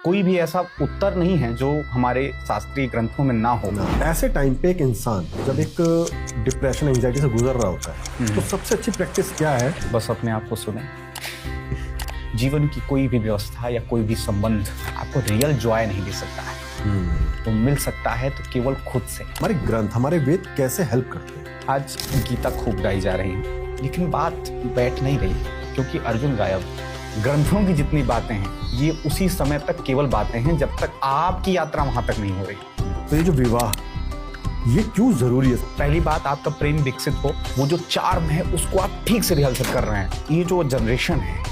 कोई भी ऐसा उत्तर नहीं है जो हमारे शास्त्रीय ग्रंथों में ना हो। ऐसे टाइम पे एक इंसान जब एक डिप्रेशन एंजाइटी से गुजर रहा होता है तो सबसे अच्छी प्रैक्टिस क्या है? बस अपने आप को सुने। जीवन की कोई भी व्यवस्था या कोई भी संबंध आपको रियल जॉय नहीं दे सकता है। तो मिल सकता है तो केवल खुद से। हमारे ग्रंथ, हमारे वेद कैसे हेल्प करते हैं? आज गीता खूब गाई जा रही है, लेकिन बात बैठ नहीं रही क्योंकि अर्जुन गायब। ग्रंथों की जितनी बातें हैं ये उसी समय तक केवल बातें हैं जब तक आपकी यात्रा वहां तक नहीं हो रही। तो ये जो विवाह, ये क्यों जरूरी है? पहली बात, आपका प्रेम विकसित हो, वो जो चार्म है उसको आप ठीक से रिहर्सल कर रहे हैं। ये जो जनरेशन है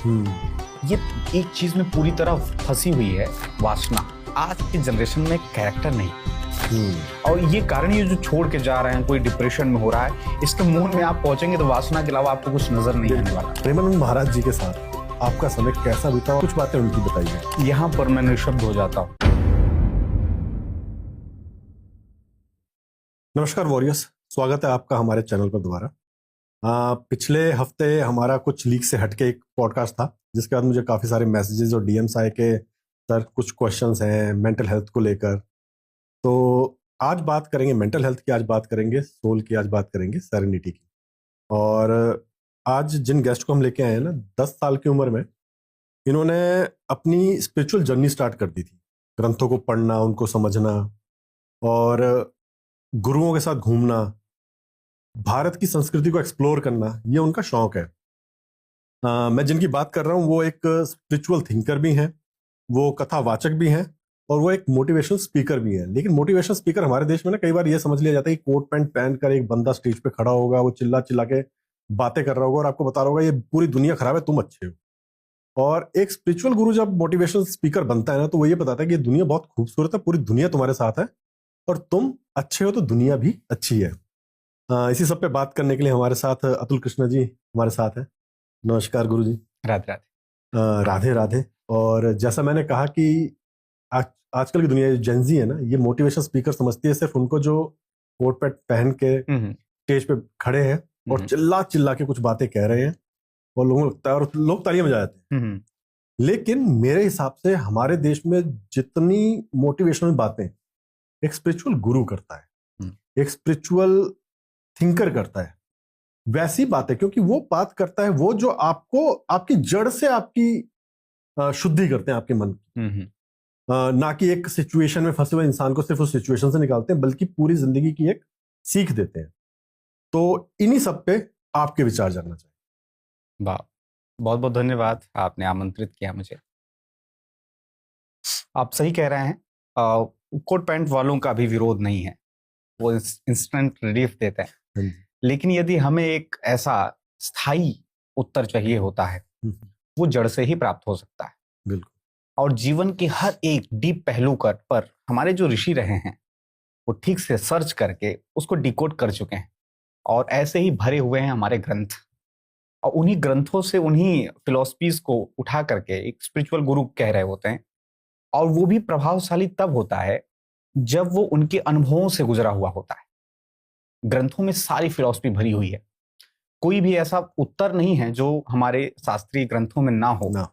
ये एक चीज में पूरी तरह फंसी हुई है, वासना। आज की जनरेशन में कैरेक्टर नहीं, और ये कारण ये जो छोड़ के जा रहे हैं, कोई डिप्रेशन में हो रहा है, इसके मूल में आप पहुंचेंगे तो वासना के अलावा आपको कुछ नजर नहीं आने वाला। प्रेमानंद महाराज जी के साथ आपका समय कैसा बीता? कुछ बातें उनकी बताइए। यहाँ पर मैं निशब्द हो जाता हूँ। नमस्कार वॉरियर्स, स्वागत है आपका हमारे चैनल पर दोबारा। पिछले हफ्ते हमारा कुछ लीक से हटके एक पॉडकास्ट था, जिसके बाद मुझे काफ़ी सारे मैसेजेस और डीएम्स आए कि सर कुछ क्वेश्चंस हैं मेंटल हेल्थ को लेकर। तो आज बात करेंगे मेंटल हेल्थ की, आज बात करेंगे सोल की, आज बात करेंगे सेरेनिटी की। और आज जिन गेस्ट को हम लेके आए हैं ना, 10 साल की उम्र में इन्होंने अपनी स्पिरिचुअल जर्नी स्टार्ट कर दी थी। ग्रंथों को पढ़ना, उनको समझना और गुरुओं के साथ घूमना, भारत की संस्कृति को एक्सप्लोर करना, ये उनका शौक है। मैं जिनकी बात कर रहा हूँ वो एक स्पिरिचुअल थिंकर भी हैं, वो कथावाचक भी हैं और वो एक मोटिवेशनल स्पीकर भी हैं। लेकिन मोटिवेशनल स्पीकर हमारे देश में ना कई बार ये समझ लिया जाता है कि कोट पैंट पहन कर एक बंदा स्टेज पे खड़ा होगा, वो चिल्ला चिल्ला के बातें कर रहा होगा और आपको बता रहा होगा ये पूरी दुनिया खराब है, तुम अच्छे हो। और एक स्पिरिचुअल गुरु जब मोटिवेशनल स्पीकर बनता है ना, तो वो ये बताता है कि ये दुनिया बहुत खूबसूरत है, पूरी दुनिया तुम्हारे साथ है और तुम अच्छे हो तो दुनिया भी अच्छी है। इसी सब पे बात करने के लिए हमारे साथ अतुल कृष्णा जी हमारे साथ हैं। नमस्कार गुरु जी। राधे राधे। राधे राधे। और जैसा मैंने कहा कि आजकल की दुनिया जेंजी है ना, ये मोटिवेशन स्पीकर समझती है सिर्फ उनको जो कोट पैंट पहन के स्टेज पे खड़े हैं और चिल्ला चिल्ला के कुछ बातें कह रहे हैं और लोगों को लगता है और लोग तालियां बजा जाते हैं। लेकिन मेरे हिसाब से हमारे देश में जितनी मोटिवेशनल बातें एक स्पिरिचुअल गुरु करता है, एक स्पिरिचुअल थिंकर करता है, वैसी बातें, क्योंकि वो बात करता है वो जो आपको आपकी जड़ से आपकी शुद्धि करते हैं, आपके मन की। ना कि एक सिचुएशन में फंसे हुए इंसान को सिर्फ उस सिचुएशन से निकालते हैं, बल्कि पूरी जिंदगी की एक सीख देते हैं। तो इन्हीं सब पे आपके विचार जानना चाहिए। वाह, बहुत बहुत धन्यवाद, आपने आमंत्रित किया मुझे। आप सही कह रहे हैं, कोट पैंट वालों का भी विरोध नहीं है, वो इंस्टेंट रिलीफ देते हैं। लेकिन यदि हमें एक ऐसा स्थायी उत्तर चाहिए होता है, वो जड़ से ही प्राप्त हो सकता है। बिल्कुल। और जीवन के हर एक डीप पहलू पर हमारे जो ऋषि रहे हैं वो ठीक से सर्च करके उसको डिकोड कर चुके हैं, और ऐसे ही भरे हुए हैं हमारे ग्रंथ। और उन्हीं ग्रंथों से, उन्हीं फिलॉसफीज को उठा करके एक स्पिरिचुअल गुरु कह रहे होते हैं। और वो भी प्रभावशाली तब होता है जब वो उनके अनुभवों से गुजरा हुआ होता है। ग्रंथों में सारी फिलॉसफी भरी हुई है, कोई भी ऐसा उत्तर नहीं है जो हमारे शास्त्रीय ग्रंथों में ना हो।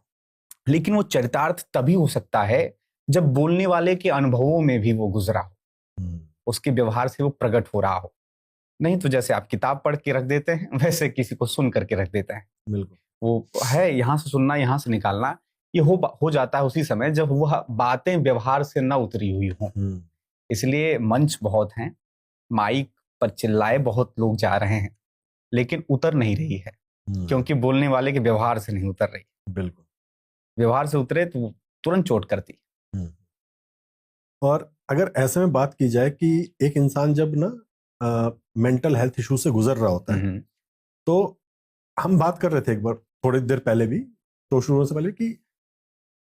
लेकिन वो चरितार्थ तभी हो सकता है जब बोलने वाले के अनुभवों में भी वो गुजरा हो, उसके व्यवहार से वो प्रकट हो रहा हो। नहीं तो जैसे आप किताब पढ़ के रख देते हैं, वैसे किसी को सुन करके रख देते हैं। बिल्कुल। वो है यहाँ से सुनना, यहाँ से निकालना, ये हो जाता है उसी समय जब वह बातें व्यवहार से न उतरी हुई हों। इसलिए मंच बहुत हैं, माइक पर चिल्लाए बहुत लोग जा रहे हैं, लेकिन उतर नहीं रही है, क्योंकि बोलने वाले के व्यवहार से नहीं उतर रही। बिल्कुल। व्यवहार से उतरे तो तुरंत चोट करती। और अगर ऐसे में बात की जाए कि एक इंसान जब ना मेंटल हेल्थ इशू से गुजर रहा होता है, तो हम बात कर रहे थे एक बार थोड़ी देर पहले भी, तो शुरू से पहले, कि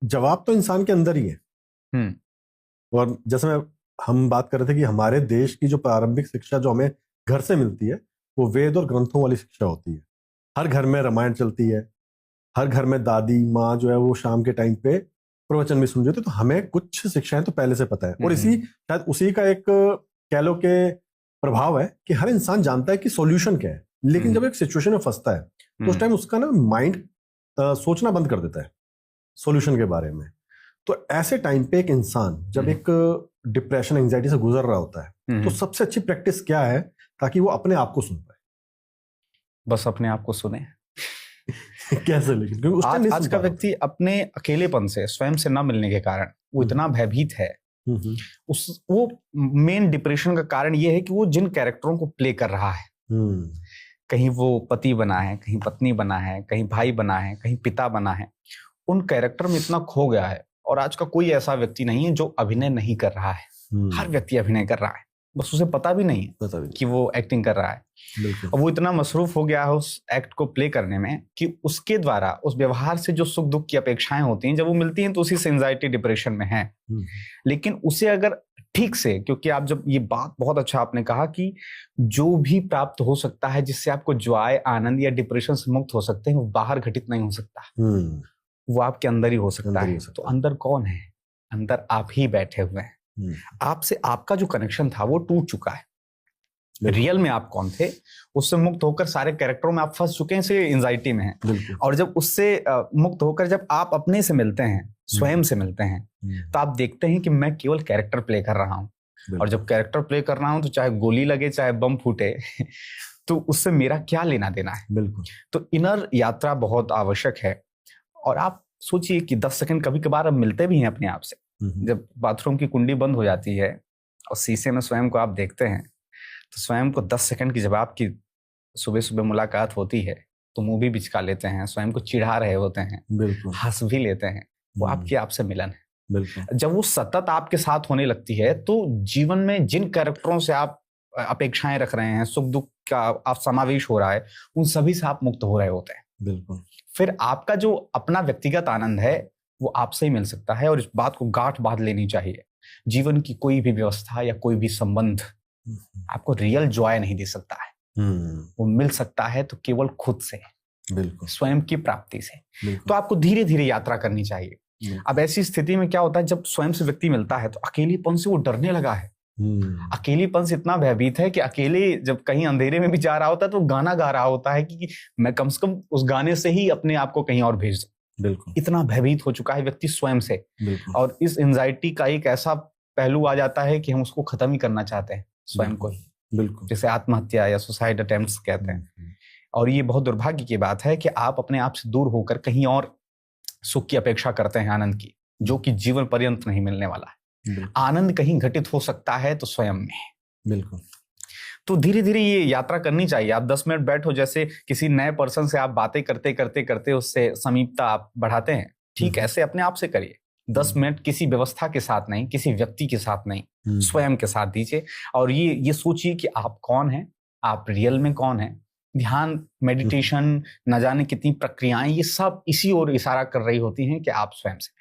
जवाब तो इंसान के अंदर ही है। और जैसे हम बात कर रहे थे कि हमारे देश की जो प्रारंभिक शिक्षा जो हमें घर से मिलती है, वो वेद और ग्रंथों वाली शिक्षा होती है। हर घर में रामायण चलती है, हर घर में दादी माँ जो है वो शाम के टाइम पे प्रवचन भी सुन रही होती है। तो हमें कुछ शिक्षाएं तो पहले से पता है, और इसी शायद उसी का एक कह लो के प्रभाव है कि हर इंसान जानता है कि सॉल्यूशन क्या है। लेकिन जब एक सिचुएशन में फंसता है तो उस टाइम उसका ना माइंड सोचना बंद कर देता है सॉल्यूशन के बारे में। तो ऐसे टाइम पे एक इंसान जब एक डिप्रेशन एंजाइटी से गुजर रहा होता है तो सबसे अच्छी प्रैक्टिस क्या है ताकि वो अपने आप को सुन पाए? बस अपने आप को सुने। कैसे? लेकिन क्योंकि उस टाइम नहीं आज सुन का पा रहा व्यक्ति अपने अकेलेपन से, स्वयं से न मिलने के कारण वो इतना भयभीत है। हम्म, वो मेन डिप्रेशन का कारण ये है कि वो जिन कैरेक्टरों को प्ले कर रहा है, कहीं वो पति बना है, कहीं पत्नी बना है, कहीं भाई बना है, कहीं पिता बना है, उन कैरेक्टर में इतना खो गया है। और आज का कोई ऐसा व्यक्ति नहीं है जो अभिनय नहीं कर रहा है। हर व्यक्ति अभिनय कर रहा है, बस उसे पता भी नहीं है कि वो एक्टिंग कर रहा है। और वो इतना मसरूफ हो गया है उस एक्ट को प्ले करने में कि उसके द्वारा उस व्यवहार से जो सुख दुख की अपेक्षाएं होती हैं, जब वो मिलती हैं तो उसी से एंजाइटी डिप्रेशन में है। लेकिन उसे अगर ठीक से, क्योंकि आप जब ये बात बहुत अच्छा आपने कहा कि जो भी प्राप्त हो सकता है जिससे आपको जॉय, आनंद या डिप्रेशन से मुक्त हो सकते हैं, वो बाहर घटित नहीं हो सकता, वो आपके अंदर ही हो सकता है। तो अंदर कौन है? अंदर आप ही बैठे हुए हैं। आपसे आपका जो कनेक्शन था वो टूट चुका है। रियल में आप कौन थे, उससे मुक्त होकर सारे कैरेक्टरों में आप फंस चुके हैं, इसलिए एंजाइटी में हैं। और जब उससे मुक्त होकर जब आप अपने से मिलते हैं, स्वयं से मिलते हैं, तो आप देखते हैं कि मैं केवल कैरेक्टर प्ले कर रहा हूं। और जब कैरेक्टर प्ले कर रहा हूं तो चाहे गोली लगे, चाहे बम फूटे तो उससे मेरा क्या लेना देना है। बिल्कुल। तो इनर यात्रा बहुत आवश्यक है। और आप सोचिए कि 10 सेकंड कभी कभार हम मिलते भी हैं अपने आप से। जब बाथरूम की कुंडी बंद हो जाती है और शीशे में स्वयं को आप देखते हैं, तो स्वयं को 10 सेकंड की जब आपकी सुबह सुबह मुलाकात होती है तो मुंह भी बिचका लेते हैं, स्वयं को चिढ़ा रहे होते हैं, हंस भी लेते हैं। वो आपके आप से मिलन है। बिल्कुल। जब वो सतत आपके साथ होने लगती है तो जीवन में जिन कैरेक्टरों से आप अपेक्षाएं रख रहे हैं, सुख दुख का आप समावेश हो रहा है, उन सभी से आप मुक्त हो रहे होते हैं। बिल्कुल। फिर आपका जो अपना व्यक्तिगत आनंद है वो आपसे ही मिल सकता है। और इस बात को गांठ बांध लेनी चाहिए, जीवन की कोई भी व्यवस्था या कोई भी संबंध आपको रियल जॉय नहीं दे सकता है। वो मिल सकता है तो केवल खुद से, बिल्कुल, स्वयं स्वयं की प्राप्ति से। तो आपको धीरे धीरे यात्रा करनी चाहिए। अब ऐसी स्थिति में क्या होता है, जब स्वयं से व्यक्ति मिलता है तो अकेलेपन से वो डरने लगा है। अकेलेपन से इतना भयभीत है कि अकेले जब कहीं अंधेरे में भी जा रहा होता है तो गाना गा रहा होता है कि मैं कम से कम उस गाने से ही अपने आप को कहीं और भेज दूं। बिल्कुल। इतना भयभीत हो चुका है व्यक्ति स्वयं से। और इस एंजाइटी का एक ऐसा पहलू आ जाता है कि हम उसको खत्म ही करना चाहते हैं, स्वयं को ही। बिल्कुल। जैसे आत्महत्या या सुसाइड अटेम्प्ट्स कहते हैं। और ये बहुत दुर्भाग्य की बात है कि आप अपने आप से दूर होकर कहीं और सुख की अपेक्षा करते हैं, आनंद की, जो कि जीवन पर्यंत नहीं मिलने वाला है। आनंद कहीं घटित हो सकता है तो स्वयं में। बिल्कुल। तो धीरे धीरे ये यात्रा करनी चाहिए। आप 10 मिनट बैठो, जैसे किसी नए पर्सन से आप बातें करते करते करते उससे समीपता आप बढ़ाते हैं, ठीक ऐसे अपने आप से करिए। 10 मिनट किसी व्यवस्था के साथ नहीं, किसी व्यक्ति के साथ नहीं, स्वयं के साथ दीजिए। और ये सोचिए कि आप कौन हैं, आप रियल में कौन हैं। ध्यान, मेडिटेशन, न जाने कितनी प्रक्रियाएं, ये सब इसी ओर इशारा कर रही होती हैं कि आप स्वयं से।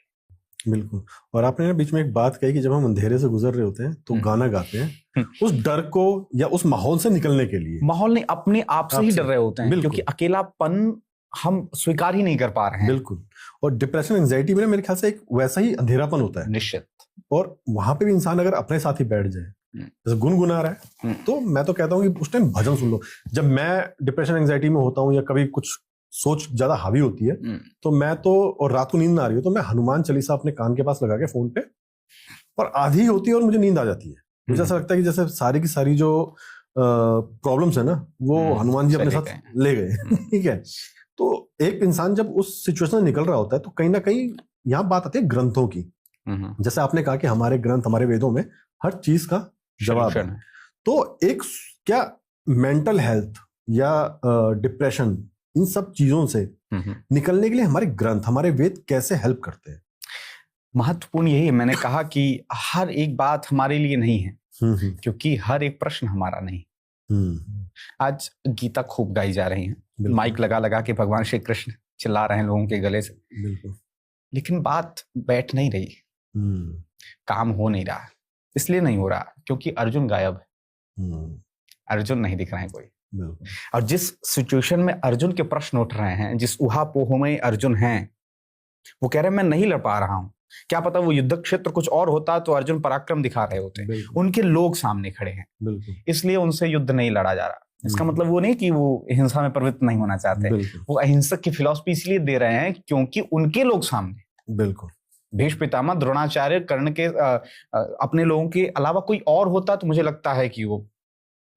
बिल्कुल। और आपने बीच में एक बात कही कि जब हम अंधेरे से गुजर रहे होते हैं तो गाना गाते हैं, उस डर को या उस माहौल से निकलने के लिए। माहौल नहीं, अपने आप से ही डर रहे होते हैं, क्योंकि अकेलापन हम स्वीकार ही नहीं कर पा रहे हैं। बिल्कुल। और डिप्रेशन, एंजाइटी में मेरे ख्याल से एक वैसा ही अंधेरापन होता है। निश्चित। और वहां पे भी इंसान अगर अपने साथ ही बैठ जाए, जैसे गुनगुना रहा है, तो मैं तो कहता हूँ कि उस टाइम भजन सुन लो। जब मैं डिप्रेशन एंजाइटी में होता हूँ या कभी कुछ सोच ज्यादा हावी होती है तो मैं तो, और रात को नींद ना आ रही हो तो मैं हनुमान चालीसा अपने कान के पास लगा के फोन पे, और आधी होती है और मुझे नींद आ जाती है। मुझे ऐसा लगता है कि जैसे सारी की सारी जो प्रॉब्लम्स है ना वो हनुमान जी अपने साथ ले गए। ठीक है। तो एक इंसान जब उस सिचुएशन से निकल रहा होता है तो कहीं ना कहीं यहाँ बात आती है ग्रंथों की। जैसे आपने कहा कि हमारे ग्रंथ, हमारे वेदों में हर चीज का जवाब है। तो एक क्या मेंटल हेल्थ या डिप्रेशन, इन सब चीजों से निकलने के लिए हमारे ग्रंथ, हमारे वेद कैसे हेल्प करते हैं? महत्वपूर्ण यही है, मैंने कहा कि हर एक बात हमारे लिए नहीं है, क्योंकि हर एक प्रश्न हमारा नहीं। आज गीता खूब गाई जा रही है, माइक लगा लगा के भगवान श्री कृष्ण चिल्ला रहे हैं लोगों के गले से। बिल्कुल। लेकिन बात बैठ नहीं रही, काम हो नहीं रहा। इसलिए नहीं हो रहा क्योंकि अर्जुन गायब है, अर्जुन नहीं दिख रहे हैं कोई। और जिस सिचुएशन में अर्जुन के प्रश्न उठ रहे हैं, जिस उहापोह में अर्जुन हैं, वो कह रहे हैं मैं नहीं लड़ पा रहा हूं। क्या पता वो युद्ध क्षेत्र कुछ और होता तो अर्जुन पराक्रम दिखा रहे होते। उनके लोग सामने खड़े हैं, इसलिए उनसे युद्ध नहीं लड़ा जा रहा। इसका मतलब वो नहीं कि वो हिंसा में प्रवृत्त नहीं होना चाहते, वो अहिंसक की फिलॉसफी इसलिए दे रहे हैं क्योंकि उनके लोग सामने। बिल्कुल। भीष्म पितामह, द्रोणाचार्य, कर्ण के अपने लोगों के अलावा कोई और होता तो मुझे लगता है कि वो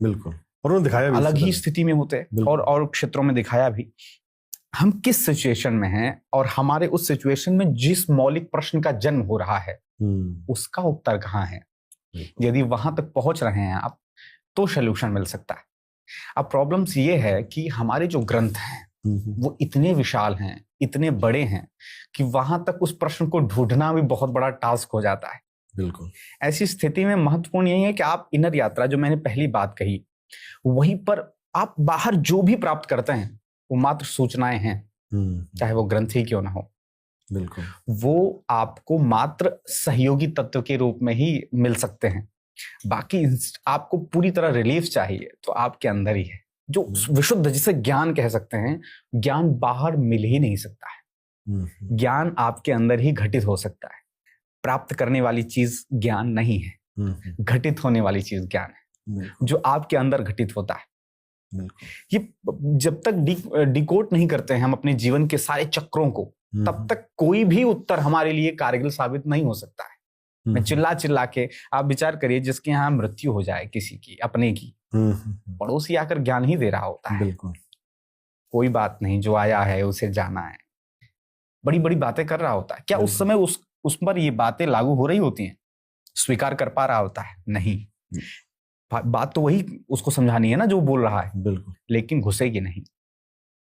बिल्कुल, और उन्होंने दिखाया भी अलग इसी ही तरह। स्थिति में होते, बिल्कुल। और क्षेत्रों में दिखाया भी। हम किस सिचुएशन में हैं और हमारे उस सिचुएशन में जिस मौलिक प्रश्न का जन्म हो रहा है उसका उत्तर कहाँ है, यदि वहां तक पहुंच रहे हैं आप तो सोल्यूशन मिल सकता है। अब प्रॉब्लम्स ये है कि हमारे जो ग्रंथ हैं वो इतने विशाल हैं, इतने बड़े हैं कि वहां तक उस प्रश्न को ढूंढना भी बहुत बड़ा टास्क हो जाता है। बिल्कुल। ऐसी स्थिति में महत्वपूर्ण यही है कि आप इनर यात्रा, जो मैंने पहली बात कही, वहीं पर आप बाहर जो भी प्राप्त करते हैं वो मात्र सूचनाएं हैं, चाहे वो ग्रंथ ही क्यों ना हो। बिल्कुल। वो आपको मात्र सहयोगी तत्व के रूप में ही मिल सकते हैं। बाकी आपको पूरी तरह रिलीफ चाहिए तो आपके अंदर ही है, जो विशुद्ध, जिसे ज्ञान कह सकते हैं। ज्ञान बाहर मिल ही नहीं सकता है, ज्ञान आपके अंदर ही घटित हो सकता है। प्राप्त करने वाली चीज ज्ञान नहीं है, घटित होने वाली चीज ज्ञान है, जो आपके अंदर घटित होता है। ये जब तक डिकोड नहीं करते हैं हम अपने जीवन के सारे चक्रों को, तब तक कोई भी उत्तर हमारे लिए कारगर साबित नहीं हो सकता है। मैं चिल्ला चिल्ला के, आप विचार करिए, जिसके यहाँ मृत्यु हो जाए किसी की, अपने की, पड़ोसी आकर ज्ञान ही दे रहा होता है। बिल्कुल। कोई बात नहीं, जो आया है उसे जाना है, बड़ी बड़ी बातें कर रहा होता है। क्या उस समय उस पर ये बातें लागू हो रही होती हैं? स्वीकार कर पा रहा होता है? नहीं। बात तो वही उसको समझानी है ना जो बोल रहा है। बिल्कुल। लेकिन घुसेगी नहीं,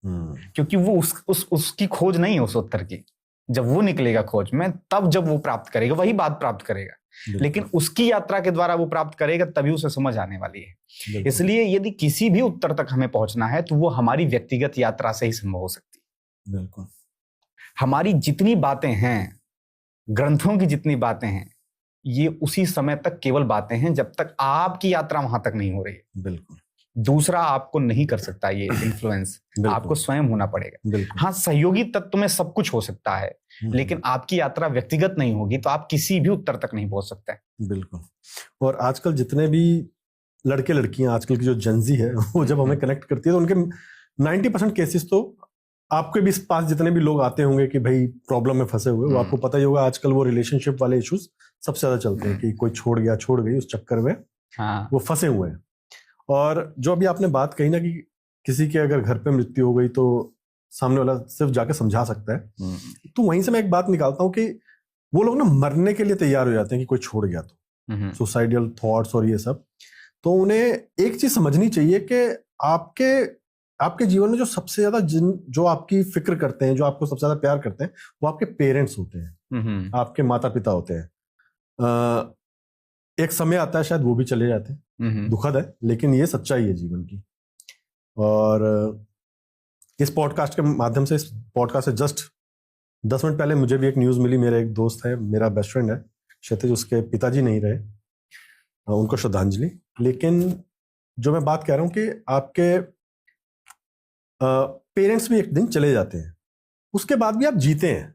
क्योंकि वो उसकी खोज नहीं है उस उत्तर की। जब वो निकलेगा खोज में, तब जब वो प्राप्त करेगा वही बात प्राप्त करेगा, लेकिन उसकी यात्रा के द्वारा वो प्राप्त करेगा, तभी उसे समझ आने वाली है। इसलिए यदि किसी भी उत्तर तक हमें पहुंचना है तो वो हमारी व्यक्तिगत यात्रा से ही संभव हो सकती है। बिल्कुल। हमारी जितनी बातें हैं, ग्रंथों की जितनी बातें हैं, ये उसी समय तक केवल बातें हैं जब तक आपकी यात्रा वहां तक नहीं हो रही है। बिल्कुल। दूसरा आपको नहीं कर सकता ये इन्फ्लुएंस, आपको स्वयं होना पड़ेगा। हाँ, सहयोगी तत्व में सब कुछ हो सकता है, लेकिन आपकी यात्रा व्यक्तिगत नहीं होगी तो आप किसी भी उत्तर तक नहीं पहुंच सकते। बिल्कुल। और आजकल जितने भी लड़के लड़कियां, आजकल की जो जेनजी है, वो जब हमें कनेक्ट करती है तो उनके 90% केसेस तो आपके भी पास जितने भी लोग आते होंगे कि भाई प्रॉब्लम में फंसे हुए, वो आपको पता ही होगा आजकल वो रिलेशनशिप वाले इश्यूज सबसे ज्यादा चलते हैं कि कोई छोड़ गया, छोड़ गई, उस चक्कर में वो फंसे हुए हैं। और जो अभी आपने बात कही ना कि किसी के अगर घर पे मृत्यु हो गई तो सामने वाला सिर्फ जाके समझा सकता है, तो वहीं से मैं एक बात निकालता हूँ कि वो लोग ना मरने के लिए तैयार हो जाते हैं कि कोई छोड़ गया तो, सुसाइडल थॉट्स और ये सब। तो उन्हें एक चीज समझनी चाहिए कि आपके जीवन में जो सबसे ज्यादा जो आपकी फिक्र करते हैं, जो आपको सबसे ज्यादा प्यार करते हैं, वो आपके पेरेंट्स होते हैं, आपके माता पिता होते हैं। एक समय आता है शायद वो भी चले जाते हैं, दुखद है, लेकिन ये सच्चाई है जीवन की। और इस पॉडकास्ट के माध्यम से, इस पॉडकास्ट से जस्ट 10 मिनट पहले मुझे भी एक न्यूज मिली। मेरा एक दोस्त है, मेरा बेस्ट फ्रेंड है क्षितिज, उसके पिताजी नहीं रहे, उनको श्रद्धांजलि। लेकिन जो मैं बात कह रहा हूं कि आपके पेरेंट्स भी एक दिन चले जाते हैं, उसके बाद भी आप जीते हैं।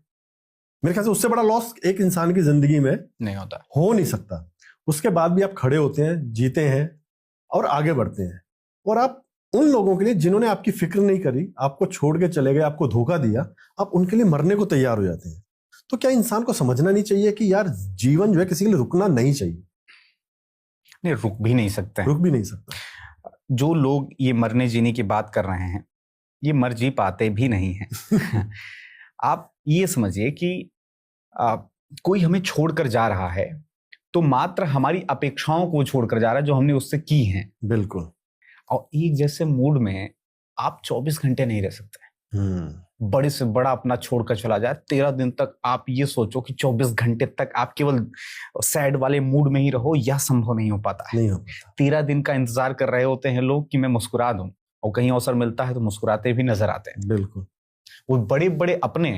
मेरे ख्याल से उससे बड़ा लॉस एक इंसान की जिंदगी में नहीं होता, हो नहीं सकता। उसके बाद भी आप खड़े होते हैं, जीते हैं और आगे बढ़ते हैं। और आप उन लोगों के लिए जिन्होंने आपकी फिक्र नहीं करी, आपको छोड़ के चले गए, आपको धोखा दिया, आप उनके लिए मरने को तैयार हो जाते हैं। तो क्या इंसान को समझना नहीं चाहिए कि यार जीवन जो है किसी के लिए रुकना नहीं चाहिए? नहीं, रुक भी नहीं सकते, रुक भी नहीं सकता। जो लोग ये मरने जीने की बात कर रहे हैं, ये मर जी पाते भी नहीं हैं। आप ये समझिए कि कोई हमें छोड़कर जा रहा है तो मात्र हमारी अपेक्षाओं को छोड़कर जा रहा है जो हमने उससे की हैं। बिल्कुल। और एक जैसे मूड में आप 24 घंटे नहीं रह सकते। बड़े से बड़ा अपना छोड़कर चला जाए, 13 दिन तक आप ये सोचो कि 24 घंटे तक आप केवल सैड वाले मूड में ही रहो, यह संभव नहीं हो पाता है। 13 दिन का इंतजार कर रहे होते हैं लोग कि मैं मुस्कुरा दूं, और कहीं अवसर मिलता है तो मुस्कुराते भी नजर आते हैं। बिल्कुल। वो बड़े बड़े अपने,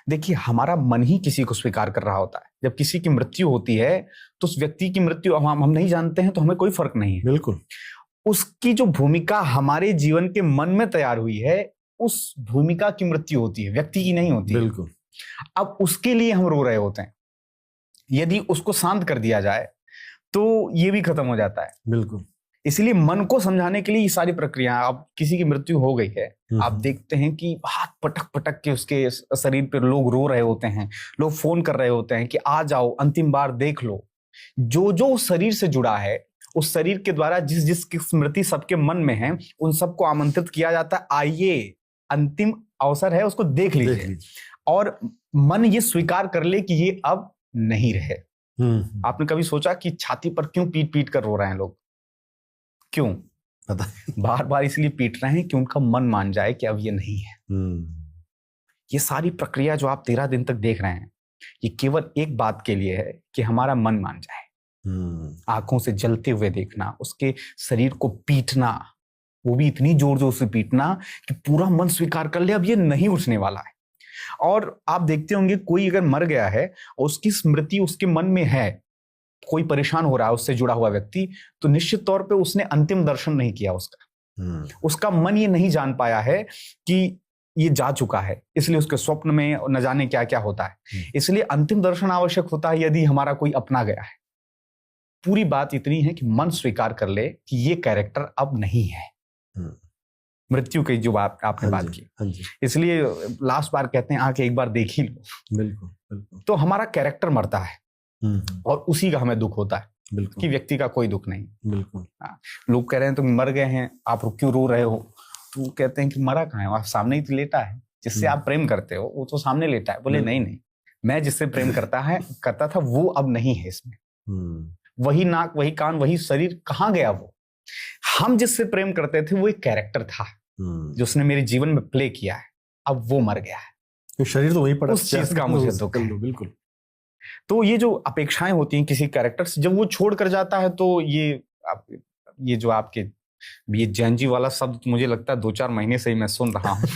देखिए हमारा मन ही किसी को स्वीकार कर रहा होता है। जब किसी की मृत्यु होती है तो उस व्यक्ति की मृत्यु हम नहीं जानते हैं तो हमें कोई फर्क नहीं है। बिल्कुल। उसकी जो भूमिका हमारे जीवन के मन में तैयार हुई है, उस भूमिका की मृत्यु होती है, व्यक्ति की नहीं होती। बिल्कुल। अब उसके लिए हम रो रहे होते हैं। यदि उसको शांत कर दिया जाए तो ये भी खत्म हो जाता है। बिल्कुल। इसलिए मन को समझाने के लिए ये सारी प्रक्रिया, अब किसी की मृत्यु हो गई है, आप देखते हैं कि हाथ पटक पटक के उसके शरीर पर लोग रो रहे होते हैं, लोग फोन कर रहे होते हैं कि आ जाओ, अंतिम बार देख लो। जो जो उस शरीर से जुड़ा है, उस शरीर के द्वारा जिस जिस की स्मृति सबके मन में है, उन सबको आमंत्रित किया जाता है, आइए अंतिम अवसर है, उसको देख लीजिए। और मन ये स्वीकार कर ले कि ये अब नहीं रहे। आपने कभी सोचा कि छाती पर क्यों पीट पीट कर रो रहे हैं लोग? क्यों? पता बार बार इसलिए पीट रहे हैं कि उनका मन मान जाए कि अब ये नहीं है। ये सारी प्रक्रिया जो आप 13 दिन तक देख रहे हैं, ये केवल एक बात के लिए है कि हमारा मन मान जाए। आंखों से जलते हुए देखना, उसके शरीर को पीटना, वो भी इतनी जोर जोर से पीटना कि पूरा मन स्वीकार कर ले अब ये नहीं उठने वाला है। और आप देखते होंगे कोई अगर मर गया है और उसकी स्मृति उसके मन में है, कोई परेशान हो रहा है उससे जुड़ा हुआ व्यक्ति, तो निश्चित तौर पे उसने अंतिम दर्शन नहीं किया उसका। उसका मन ये नहीं जान पाया है कि ये जा चुका है, इसलिए उसके स्वप्न में न जाने क्या क्या होता है। इसलिए अंतिम दर्शन आवश्यक होता है यदि हमारा कोई अपना गया है। पूरी बात इतनी है कि मन स्वीकार कर ले कि ये कैरेक्टर अब नहीं है। मृत्यु की जो आपने बात की, इसलिए लास्ट बार कहते हैं आके एक बार देख ही लो। बिल्कुल। तो हमारा कैरेक्टर मरता है और उसी का हमें दुख होता है कि व्यक्ति का कोई दुख नहीं। बिल्कुल। लोग कह रहे हैं तुम मर गए हैं, आप क्यों रो रहे हो? तो कहते हैं कि मरा कहाँ है, आप सामने ही तो लेटा है, जिससे आप प्रेम करते हो वो तो सामने लेटा है। बोले नहीं, मैं जिससे प्रेम करता था वो अब नहीं है इसमें। वही नाक, वही कान, वही शरीर, कहाँ गया वो? हम जिससे प्रेम करते थे वो एक कैरेक्टर था जो उसने मेरे जीवन में प्ले किया है, अब वो मर गया है। तो शरीर तो वही पड़ा, उस चीज का मुझे दुख है। बिल्कुल। तो ये जो अपेक्षाएं होती हैं किसी कैरेक्टर से, जब वो छोड़ कर जाता है, तो ये जो आपके ये जैनजी वाला शब्द मुझे लगता है 2-4 महीने से ही मैं सुन रहा हूँ।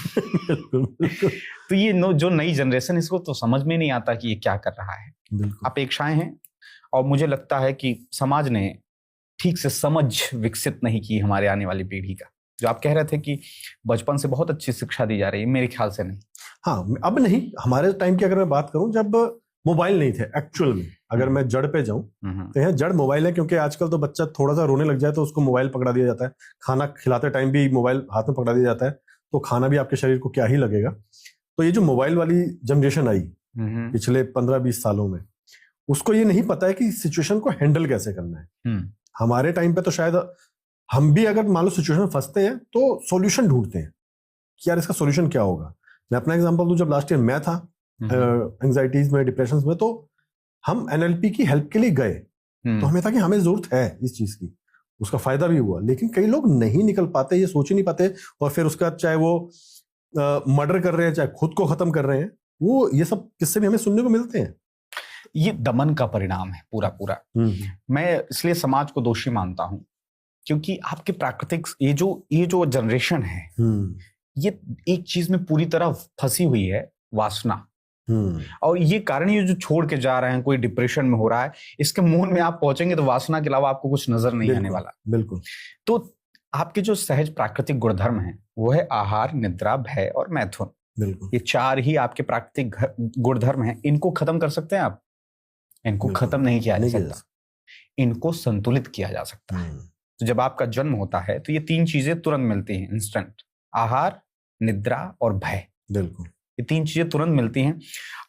तो ये जो नई जनरेशन, इसको तो समझ में नहीं आता कि ये क्या कर रहा है। अपेक्षाएं हैं, और मुझे लगता है कि समाज ने ठीक से समझ विकसित नहीं की हमारे आने वाली पीढ़ी का। जो आप कह रहे थे कि बचपन से बहुत अच्छी शिक्षा दी जा रही है, मेरे ख्याल से नहीं। हाँ, अब नहीं। हमारे टाइम की अगर मैं बात करूं, जब मोबाइल नहीं थे एक्चुअल में, अगर मैं जड़ पे जाऊं तो यहाँ जड़ मोबाइल है। क्योंकि आजकल तो बच्चा थोड़ा सा रोने लग जाए तो उसको मोबाइल पकड़ा दिया जाता है, खाना खिलाते टाइम भी मोबाइल हाथ में पकड़ा दिया जाता है, तो खाना भी आपके शरीर को क्या ही लगेगा। तो ये जो मोबाइल वाली जनरेशन आई पिछले 15-20 सालों में, उसको ये नहीं पता है कि सिचुएशन को हैंडल कैसे करना है। हमारे टाइम पे तो शायद हम भी अगर मान लो सिचुएशन में फंसते हैं तो सॉल्यूशन ढूंढते हैं कि यार इसका सॉल्यूशन क्या होगा। मैं अपना एग्जांपल दूं, जब लास्ट ईयर मैं था एंजाइटीज में, डिप्रेशन में, तो हम एनएलपी की हेल्प के लिए गए। तो हमें था कि हमें जरूरत है इस चीज की, उसका फायदा भी हुआ। लेकिन कई लोग नहीं निकल पाते, ये सोच ही नहीं पाते, और फिर उसका चाहे वो मर्डर कर रहे हैं, चाहे खुद को खत्म कर रहे हैं, वो ये सब किस्से भी हमें सुनने को मिलते हैं। ये दमन का परिणाम है पूरा। मैं इसलिए समाज को दोषी मानता हूं, क्योंकि आपके प्राकृतिक ये जो जनरेशन है, ये एक चीज में पूरी तरह फंसी हुई है, वासना। और ये कारण ये जो छोड़ के जा रहे हैं, कोई डिप्रेशन में हो रहा है, इसके मूल में आप पहुंचेंगे तो वासना के अलावा आपको कुछ नजर नहीं आने वाला। बिल्कुल। तो आपके जो सहज प्राकृतिक गुणधर्म है वो है आहार, निद्रा, भय और मैथुन। बिल्कुल। ये 4 ही आपके प्राकृतिक गुणधर्म हैं। इनको खत्म कर सकते हैं आप? इनको खत्म नहीं किया जा सकता, इनको संतुलित किया जा सकता है। तो जब आपका जन्म होता है तो ये 3 चीजें तुरंत मिलती हैं, इंस्टेंट। आहार, निद्रा और भय। बिल्कुल। ये 3 चीजें तुरंत मिलती हैं,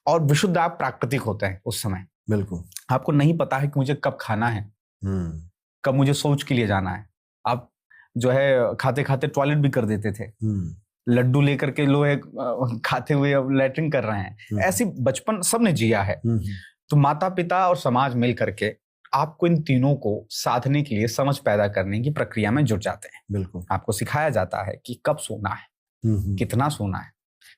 और विशुद्ध आप प्राकृतिक होते हैं उस समय। बिल्कुल। आपको नहीं पता है कि मुझे कब खाना है, कब मुझे शौच के लिए जाना है। आप जो है खाते खाते टॉयलेट भी कर देते थे, लड्डू लेकर के लोग खाते हुए अब लैट्रिन कर रहे हैं। ऐसी बचपन सबने जिया है। तो माता पिता और समाज मिल करके आपको इन तीनों को साधने के लिए समझ पैदा करने की प्रक्रिया में जुट जाते हैं। बिल्कुल। आपको सिखाया जाता है कि कब सोना है, कितना सोना है,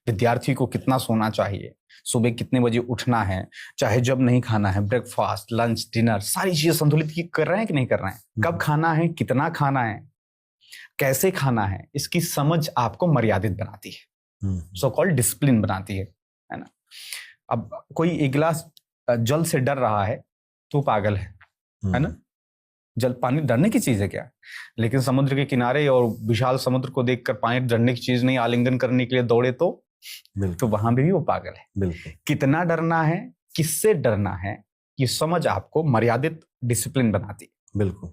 विद्यार्थी को कितना सोना चाहिए, सुबह कितने बजे उठना है, चाहे जब नहीं खाना है, ब्रेकफास्ट, लंच, डिनर, सारी चीजें संतुलित कर रहे हैं कि नहीं कर रहे हैं, कब खाना है, कितना खाना है, कैसे खाना है, इसकी समझ आपको मर्यादित बनाती है, सो कॉल्ड डिसिप्लिन बनाती है ना। अब कोई एक गिलास जल से डर रहा है तो पागल है ना। जल, पानी डरने की चीज है क्या? लेकिन समुद्र के किनारे और विशाल समुद्र को देखकर पानी डरने की चीज नहीं, आलिंगन करने के लिए दौड़े तो वहां भी वो पागल है। कितना डरना है, किससे डरना है, ये समझ आपको मर्यादित डिसिप्लिन बनाती है। बिल्कुल।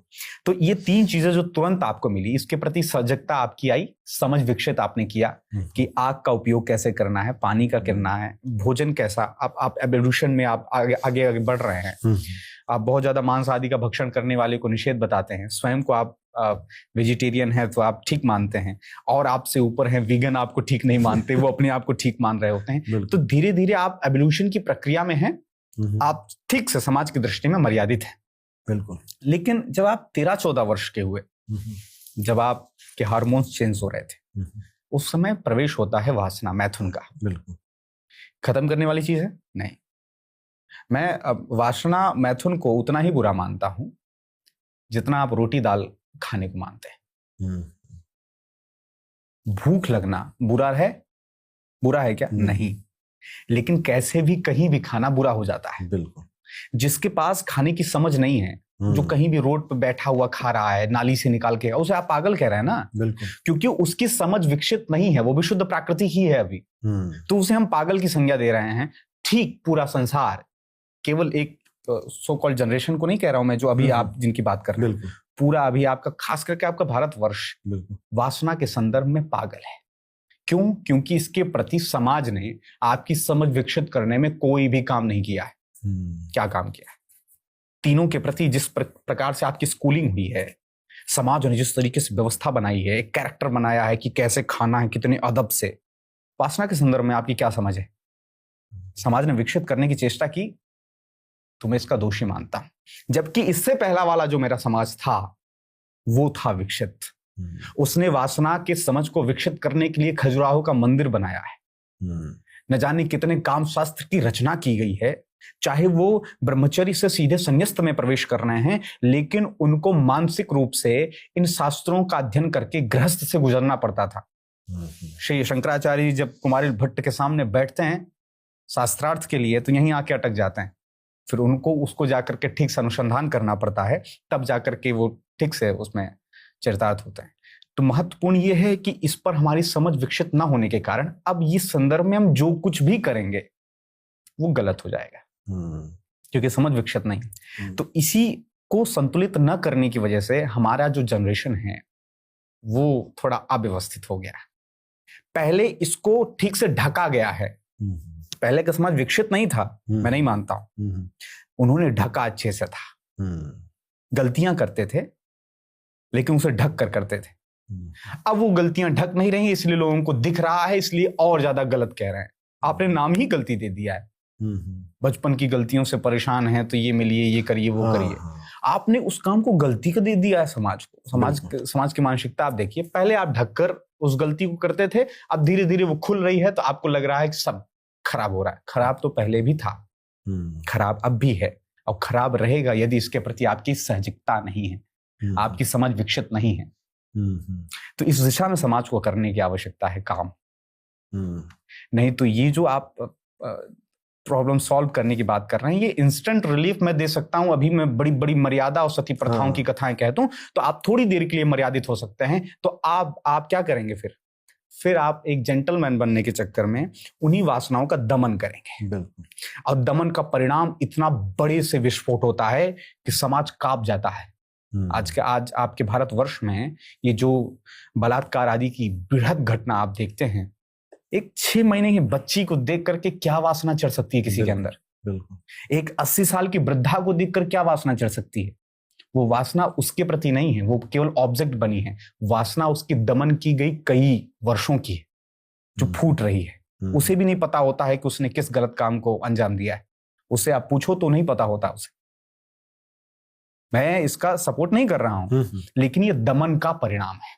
तो ये 3 चीजें जो तुरंत आपको मिली, इसके प्रति सजगता आपकी आई, समझ विकसित आपने किया कि आग का उपयोग कैसे करना है, पानी का करना है, भोजन कैसा, आप एवोल्यूशन में आप आगे आगे आगे बढ़ रहे हैं। आप बहुत ज्यादा मांस आदि का भक्षण करने वाले को निषेध बताते हैं, स्वयं को आप वेजिटेरियन है तो आप ठीक मानते हैं, और आपसे ऊपर है वीगन आपको ठीक नहीं मानते, वो अपने आप को ठीक मान रहे होते हैं। तो धीरे धीरे आप एवोल्यूशन की प्रक्रिया में हैं, आप ठीक से समाज की दृष्टि में मर्यादित हैं। बिल्कुल। लेकिन जब आप 13-14 वर्ष के हुए, जब आपके हार्मोन्स चेंज हो रहे थे, उस समय प्रवेश होता है वासना, मैथुन का। बिल्कुल। खत्म करने वाली चीज है नहीं। मैं अब वासना मैथुन को उतना ही बुरा मानता हूं जितना आप रोटी दाल खाने को मानते हैं। भूख लगना बुरा है क्या? नहीं, लेकिन कैसे भी कहीं भी खाना बुरा हो जाता है। बिल्कुल। जिसके पास खाने की समझ नहीं है, जो कहीं भी रोड पे बैठा हुआ खा रहा है, नाली से निकाल के, उसे आप पागल कह रहे हैं ना। बिल्कुल। क्योंकि उसकी समझ विकसित नहीं है, वो भी शुद्ध प्राकृतिक ही है अभी, तो उसे हम पागल की संज्ञा दे रहे हैं। ठीक पूरा संसार, केवल एक सो कॉल्ड जनरेशन को नहीं कह रहा हूं मैं, जो अभी आप जिनकी बात कर रहे हैं, पूरा अभी आपका, खास करके आपका भारतवर्ष वासना के संदर्भ में पागल है। क्यों? क्योंकि इसके प्रति समाज ने आपकी समझ विकसित करने में कोई भी काम नहीं किया है। क्या काम किया है? तीनों के प्रति जिस प्रकार से आपकी स्कूलिंग हुई है, समाज ने जिस तरीके से व्यवस्था बनाई है, एक कैरेक्टर बनाया है कि कैसे खाना है, कितने अदब से, वासना के संदर्भ में आपकी क्या समझ है? समाज ने विकसित करने की चेष्टा की, तो मैं इसका दोषी मानता हूं। जबकि इससे पहला वाला जो मेरा समाज था, वो था विकसित। उसने वासना के समझ को विकसित करने के लिए खजुराहो का मंदिर बनाया है। न जाने कितने काम शास्त्र की रचना की गई है, चाहे वो ब्रह्मचर्य से सीधे संन्यास्त में प्रवेश कर रहे हैं, लेकिन उनको मानसिक रूप से इन शास्त्रों का अध्ययन करके गृहस्थ से गुजरना पड़ता था। श्री शंकराचार्य जब कुमारिल भट्ट के सामने बैठते हैं शास्त्रार्थ के लिए, तो यहीं आके अटक जाते हैं। फिर उनको उसको जाकर के ठीक से अनुसंधान करना पड़ता है, तब जाकर के वो ठीक से उसमें चरितार्थ होते हैं। तो महत्वपूर्ण ये है कि इस पर हमारी समझ विकसित ना होने के कारण अब इस संदर्भ में हम जो कुछ भी करेंगे वो गलत हो जाएगा, क्योंकि समझ विकसित नहीं। तो इसी को संतुलित न करने की वजह से हमारा जो जनरेशन है वो थोड़ा अव्यवस्थित हो गया। पहले इसको ठीक से ढका गया है। पहले का समाज विकसित नहीं था, मैं नहीं मानता हूं, उन्होंने ढका अच्छे से था। गलतियां करते थे लेकिन उसे ढक कर करते थे। अब वो गलतियां ढक नहीं रही, इसलिए लोगों को दिख रहा है, इसलिए और ज्यादा गलत कह रहे हैं। आपने नाम ही गलती दे दिया है। बचपन की गलतियों से परेशान है तो ये मिलिए, ये करिए, वो करिए। आपने उस काम को गलती का दे दिया है समाज को। समाज की मानसिकता आप देखिए, पहले आप ढककर उस गलती को करते थे, अब धीरे धीरे वो खुल रही है तो आपको लग रहा है कि सब खराब हो रहा है। खराब तो पहले भी था, खराब अब भी है, और खराब रहेगा यदि इसके प्रति आपकी सहजिकता नहीं है, आपकी समझ विकसित नहीं है। तो इस दिशा में समाज को करने की आवश्यकता है काम। नहीं तो ये जो आप प्रॉब्लम सॉल्व करने की बात कर रहे हैं, ये इंस्टेंट रिलीफ मैं दे सकता हूं। अभी मैं बड़ी बड़ी मर्यादा और सती प्रथाओं की कथाएं कहता हूं, तो आप थोड़ी देर के लिए मर्यादित हो सकते हैं। तो आप क्या करेंगे फिर आप एक जेंटलमैन बनने के चक्कर में उन्हीं वासनाओं का दमन करेंगे, और दमन का परिणाम इतना बड़े से विस्फोट होता है कि समाज कांप जाता है। आज आपके भारतवर्ष में ये जो बलात्कार आदि की बृहद घटना आप देखते हैं, एक 6 महीने की बच्ची को देख करके क्या वासना चढ़ सकती है किसी के अंदर। एक 80 साल की वृद्धा को देखकर क्या वासना चढ़ सकती है। वो वासना उसके प्रति नहीं है, वो केवल ऑब्जेक्ट बनी है। वासना उसकी दमन की गई कई वर्षों की है, जो फूट रही है। उसे भी नहीं पता होता है कि उसने किस गलत काम को अंजाम दिया है। उसे आप पूछो तो नहीं पता होता उसे। मैं इसका सपोर्ट नहीं कर रहा हूं, लेकिन ये दमन का परिणाम है।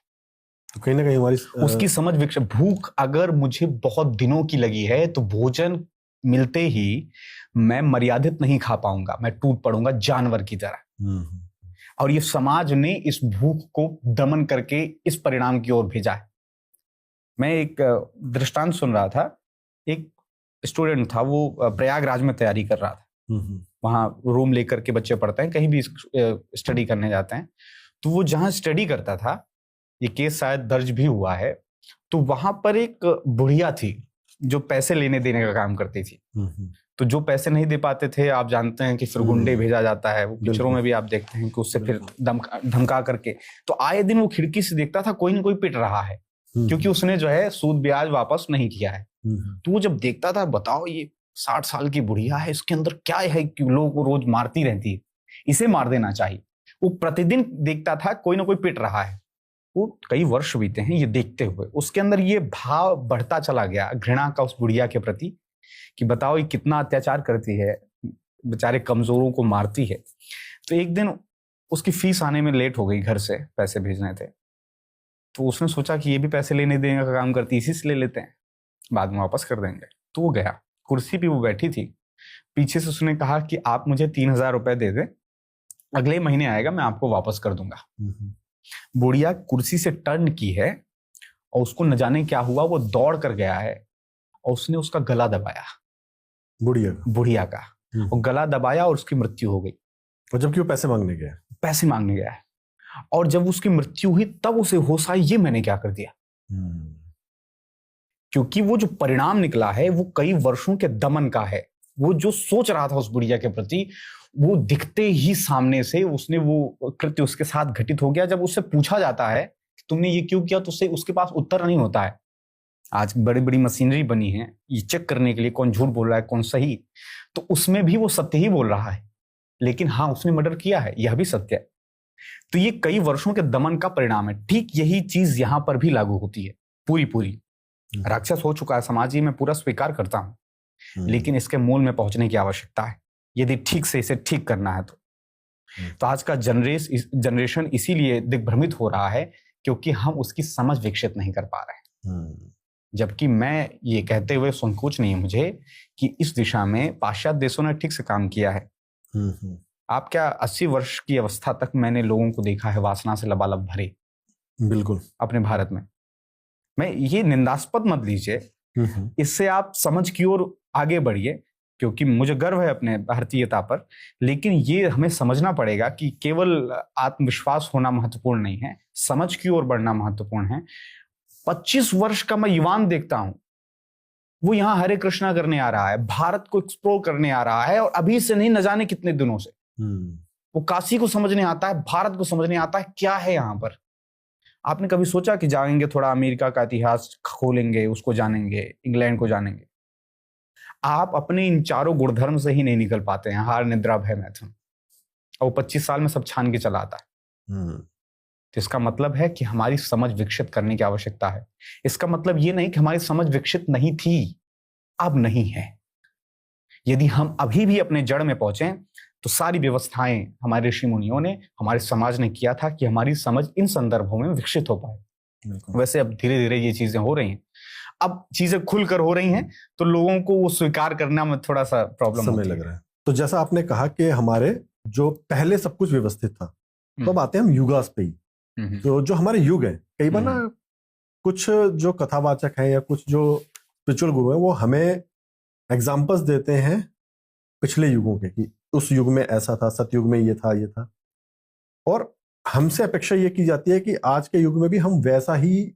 तो कहीं ना कहीं हमारी उसकी समझ विकसित। भूख अगर मुझे बहुत दिनों की लगी है तो भोजन मिलते ही मैं मर्यादित नहीं खा पाऊंगा, मैं टूट पड़ूंगा जानवर की तरह। और ये समाज ने इस भूख को दमन करके इस परिणाम की ओर भेजा है। मैं एक दृष्टांत सुन रहा था। एक स्टूडेंट था, वो प्रयागराज में तैयारी कर रहा था। वहां रूम लेकर के बच्चे पढ़ते हैं, कहीं भी स्टडी करने जाते हैं। तो वो जहां स्टडी करता था, ये केस शायद दर्ज भी हुआ है, तो वहां पर एक बुढ़िया थी जो पैसे लेने देने का काम करती थी। तो जो पैसे नहीं दे पाते थे, आप जानते हैं कि फिर गुंडे भेजा जाता है। वो पिक्चरों बिल्कुल। में भी आप देखते हैं कि उससे फिर धमका करके, तो आए दिन वो खिड़की से देखता था कोई ना कोई पिट रहा है, क्योंकि उसने जो है सूद ब्याज वापस नहीं किया है। तो वो जब देखता था, बताओ ये 60 साल की बुढ़िया है, इसके अंदर क्या है कि लोगों को रोज मारती रहती है, इसे मार देना चाहिए। वो प्रतिदिन देखता था कोई ना कोई पिट रहा है। वो कई वर्ष बीते हैं ये देखते हुए, उसके अंदर ये भाव बढ़ता चला गया घृणा का उस बुढ़िया के प्रति, कि बताओ ये कितना अत्याचार करती है, बेचारे कमजोरों को मारती है। तो एक दिन उसकी फीस आने में लेट हो गई, घर से पैसे भेजने थे, तो उसने सोचा कि ये भी पैसे लेने देने का काम करती, इसी से ले लेते हैं, बाद में वापस कर देंगे। तो वो गया, कुर्सी पे वो बैठी थी, पीछे से उसने कहा कि आप मुझे 3,000 रुपए दे दें, अगले महीने आएगा मैं आपको वापस कर दूंगा। बुढ़िया कुर्सी से टर्न की है और उसको न जाने क्या हुआ, वो दौड़ कर गया है और उसने उसका गला दबाया, बुढ़िया का और गला दबाया और उसकी मृत्यु हो गई। और जबकि वो पैसे मांगने गया है। और जब उसकी मृत्यु हुई तब उसे होश आई, ये मैंने क्या कर दिया। क्योंकि वो जो परिणाम निकला है वो कई वर्षों के दमन का है। वो जो सोच रहा था उस बुढ़िया के प्रति, वो दिखते ही सामने से उसने वो कृत्य उसके साथ घटित हो गया। जब उससे पूछा जाता है कि तुमने ये क्यों किया, तो उसके पास उत्तर नहीं होता है। आज बड़ी बड़ी मशीनरी बनी है ये चेक करने के लिए कौन झूठ बोल रहा है कौन सही, तो उसमें भी वो सत्य ही बोल रहा है, लेकिन हाँ उसने मर्डर किया है, यह भी सत्य है। तो ये कई वर्षों के दमन का परिणाम है। ठीक यही चीज यहां पर भी लागू होती है। पूरी राक्षस हो चुका है समाज, ये मैं पूरा स्वीकार करता हूं, लेकिन इसके मूल में पहुंचने की आवश्यकता है यदि ठीक से इसे ठीक करना है। तो आज का जनरेशन इसीलिए दिग्भ्रमित हो रहा है क्योंकि हम उसकी समझ विकसित नहीं कर पा रहे हैं। जबकि मैं ये कहते हुए संकोच नहीं है मुझे कि इस दिशा में पाश्चात्य देशों ने ठीक से काम किया है। आप क्या 80 वर्ष की अवस्था तक मैंने लोगों को देखा है वासना से लबालब भरे, बिल्कुल, अपने भारत में। मैं ये निंदास्पद मत लीजिए, इससे आप समझ की ओर आगे बढ़िए, क्योंकि मुझे गर्व है अपने भारतीयता पर, लेकिन ये हमें समझना पड़ेगा कि केवल आत्मविश्वास होना महत्वपूर्ण नहीं है, समझ की ओर बढ़ना महत्वपूर्ण है। 25 वर्ष का मैं युवान देखता हूं, वो यहां हरे कृष्णा करने आ रहा है, भारत को एक्सप्लोर करने आ रहा है, और अभी से नहीं न जाने कितने दिनों से वो काशी को समझने आता है, भारत को समझने आता है क्या है यहां पर। आपने कभी सोचा कि जाएंगे थोड़ा अमेरिका का इतिहास खोलेंगे, उसको जानेंगे, इंग्लैंड को जानेंगे? आप अपने इन चारों गुणधर्म से ही नहीं निकल पाते हैं, हार, निद्रा, भय, मैथुन, और 25 साल में सब छान के चला आता है। तो इसका मतलब है कि हमारी समझ विकसित करने की आवश्यकता है। इसका मतलब ये नहीं कि हमारी समझ विकसित नहीं थी, अब नहीं है। यदि हम अभी भी अपने जड़ में पहुंचे तो सारी व्यवस्थाएं हमारे ऋषि मुनियों ने, हमारे समाज ने किया था कि हमारी समझ इन संदर्भों में विकसित हो पाए। वैसे अब धीरे धीरे ये चीजें हो रही हैं, अब चीजें खुलकर हो रही हैं, तो लोगों को वो स्वीकार करना में थोड़ा सा प्रॉब्लम समय लग रहा है। तो जैसा आपने कहा कि हमारे जो पहले सब कुछ व्यवस्थित था, तो अब आते हैं हम युगास पे ही। तो जो हमारे युग है, कई बार ना कुछ जो कथावाचक है या कुछ जो स्पिरिचुअल गुरु है, वो हमें एग्जाम्पल्स देते हैं पिछले युगों के, कि उस युग में ऐसा था, सतयुग में ये था, और हमसे अपेक्षा ये की जाती है कि आज के युग में भी हम वैसा ही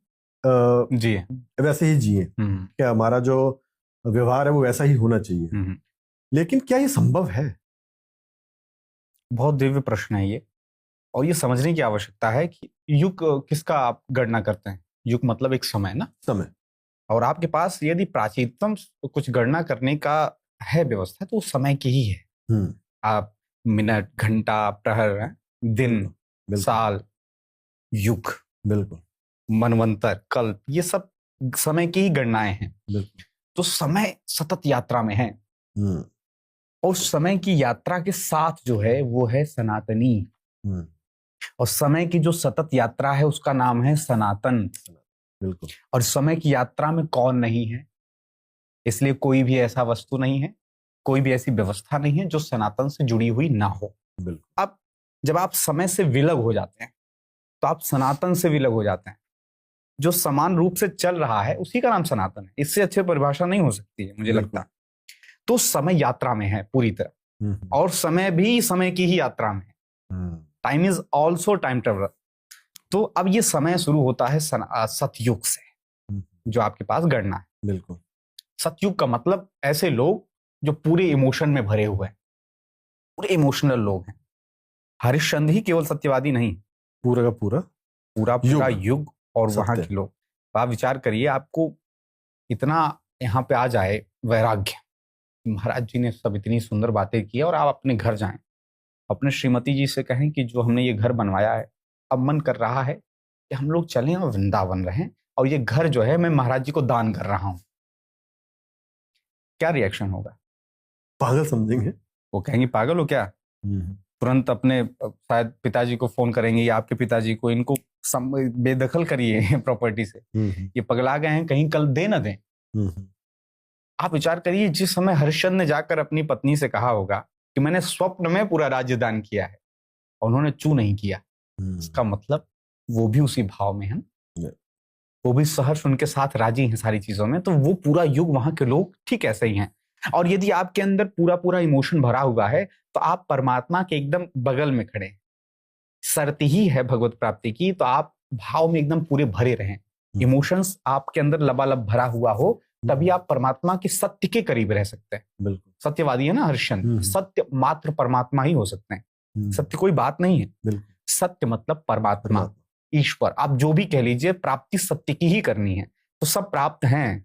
जिए, कि हमारा जो व्यवहार है वो वैसा ही होना चाहिए। लेकिन क्या ये संभव है? बहुत दिव्य प्रश्न है ये, और ये समझने की आवश्यकता है कि युग किसका आप गणना करते हैं। युग मतलब एक समय ना, समय, और आपके पास यदि प्राचीनतम कुछ गणना करने का है व्यवस्था तो समय की ही है। आप मिनट, घंटा, प्रहर, दिन, साल, युग, बिल्कुल, मनवंतर, कल्प, ये सब समय की ही गणनाएं हैं। तो समय सतत यात्रा में है, और समय की यात्रा के साथ जो है वो है सनातनी, और समय की जो सतत यात्रा है उसका नाम है सनातन। बिल्कुल। और समय की यात्रा में कौन नहीं है? इसलिए कोई भी ऐसा वस्तु नहीं है, कोई भी ऐसी व्यवस्था नहीं है जो सनातन से जुड़ी हुई ना हो। बिल्कुल। अब जब आप समय से विलग हो जाते हैं तो आप सनातन से विलग हो जाते हैं। जो समान रूप से चल रहा है उसी का नाम सनातन है, इससे अच्छी परिभाषा नहीं हो सकती है मुझे लगता। तो समय यात्रा में है पूरी तरह, और समय भी समय की ही यात्रा में है। Time is also time traveller. तो अब ये समय शुरू होता है सतयुग से, जो आपके पास गणना है। बिल्कुल। सतयुग का मतलब ऐसे लोग जो पूरे इमोशन में भरे हुए हैं, पूरे इमोशनल लोग हैं। हरिश्चंद्र ही केवल सत्यवादी नहीं, पूरा का पूरा पूरा युग और वहां सत्य। के लोग। आप विचार करिए, आपको इतना यहाँ पे आ जाए वैराग्य, महाराज जी ने सब इतनी सुंदर बातें की और आप अपने घर जाएं, अपने श्रीमती जी से कहें कि जो हमने ये घर बनवाया है, अब मन कर रहा है कि हम लोग चलें और वृंदावन रहें, और ये घर जो है मैं महाराज जी को दान कर रहा हूं। क्या रिएक्शन होगा? पागल समझेंगे। वो कहेंगे पागल हो क्या? तुरंत अपने शायद पिताजी को फोन करेंगे या आपके पिताजी को, इनको बेदखल करिए प्रॉपर्टी से, ये पगला गए हैं, कहीं कल दे ना दें। आप विचार करिए, जिस समय हरिश्चंद्र ने जाकर अपनी पत्नी से कहा होगा कि मैंने स्वप्न में पूरा राज्य दान किया है, और उन्होंने चू नहीं किया, इसका मतलब वो भी उसी भाव में है, वो भी सहर्ष उनके साथ राजी हैं सारी चीजों में। तो वो पूरा युग वहां के लोग ठीक ऐसे ही हैं। और यदि आपके अंदर पूरा पूरा इमोशन भरा हुआ है, तो आप परमात्मा के एकदम बगल में खड़े हैं। शर्त ही है भगवत प्राप्ति की, तो आप भाव में एकदम पूरे भरे रहें, इमोशंस आपके अंदर लबालब भरा हुआ हो, तभी आप परमात्मा के सत्य के करीब रह सकते हैं। बिल्कुल सत्यवादी है ना हरिश्चंद्र, सत्य मात्र परमात्मा ही हो सकते हैं, सत्य कोई बात नहीं है। सत्य मतलब परमात्मा, ईश्वर, आप जो भी कह लीजिए, प्राप्ति सत्य की ही करनी है। तो सब प्राप्त हैं,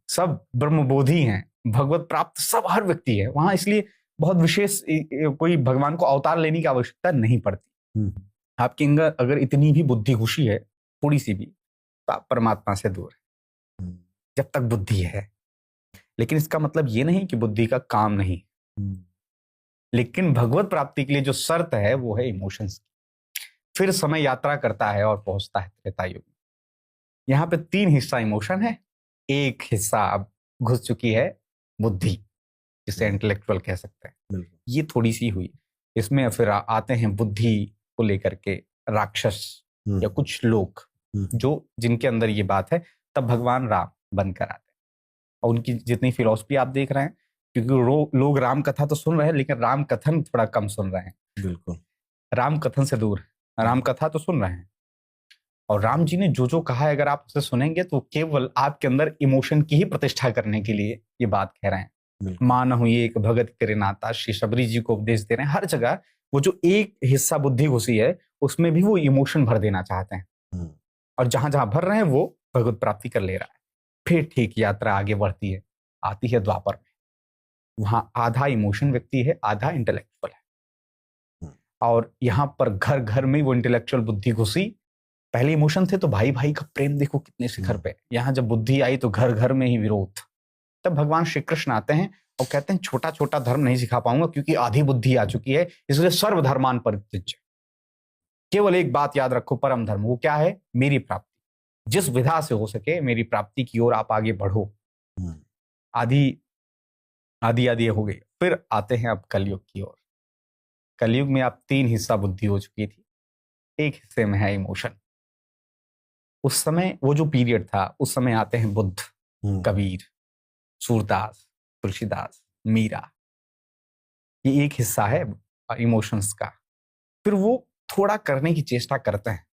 सब ब्रह्मबोधी हैं, भगवत प्राप्त सब हर व्यक्ति है वहां। इसलिए बहुत विशेष कोई भगवान को अवतार लेने की आवश्यकता नहीं पड़ती। आपके अंदर अगर इतनी भी बुद्धि घुसी है, थोड़ी सी भी, तो आप परमात्मा से दूर है जब तक बुद्धि है। लेकिन इसका मतलब ये नहीं कि बुद्धि का काम नहीं, लेकिन भगवत प्राप्ति के लिए जो शर्त है वो है इमोशंस की। फिर समय यात्रा करता है और पहुंचता है त्रेता युग में। यहाँ पे 3 हिस्सा इमोशन है, एक हिस्सा अब घुस चुकी है बुद्धि, जिसे इंटेलेक्चुअल कह सकते हैं। ये थोड़ी सी हुई, इसमें फिर आते हैं बुद्धि को लेकर के राक्षस या कुछ लोग जो जिनके अंदर ये बात है। तब भगवान राम बनकर आते हैं, और उनकी जितनी फिलॉसफी आप देख रहे हैं, क्योंकि लोग राम कथा तो सुन रहे हैं लेकिन राम कथन थोड़ा कम सुन रहे हैं। बिल्कुल, राम कथन से दूर, राम कथा तो सुन रहे हैं। और राम जी ने जो जो कहा है, अगर आप उसे सुनेंगे तो केवल आपके अंदर इमोशन की ही प्रतिष्ठा करने के लिए ये बात कह रहे हैं। मानहु एक भगत करे नाता, श्री शबरी जी को उपदेश दे रहे हैं। हर जगह वो जो एक हिस्सा बुद्धि घुसी है, उसमें भी वो इमोशन भर देना चाहते हैं, और जहां जहां भर रहे हैं वो भगवत प्राप्ति कर ले रहा है। फिर ठीक यात्रा आगे बढ़ती है, आती है द्वापर में। वहां आधा इमोशन व्यक्ति है, आधा इंटेलेक्चुअल है। और यहाँ पर घर घर में वो इंटेलेक्चुअल बुद्धि घुसी। पहले इमोशन थे तो भाई भाई का प्रेम देखो कितने शिखर पे, यहाँ जब बुद्धि आई तो घर घर में ही विरोध। तब भगवान श्री कृष्ण आते हैं और कहते हैं छोटा छोटा धर्म नहीं सिखा पाऊंगा, क्योंकि आधी बुद्धि आ चुकी है, इसलिए सर्वधर्मान परित्यज्य। केवल एक बात याद रखो, परम धर्म वो क्या है? मेरी प्राप्ति। जिस विधा से हो सके मेरी प्राप्ति की ओर आप आगे बढ़ो। आधी आधी आधी हो गई। फिर आते हैं अब कलयुग की ओर। कलयुग में आप 3 हिस्सा बुद्धि हो चुकी थी, एक हिस्से में है इमोशन। उस समय वो जो पीरियड था, उस समय आते हैं बुद्ध, कबीर, सूरदास, तुलसीदास, मीरा। ये एक हिस्सा है इमोशंस का। फिर वो थोड़ा करने की चेष्टा करते हैं,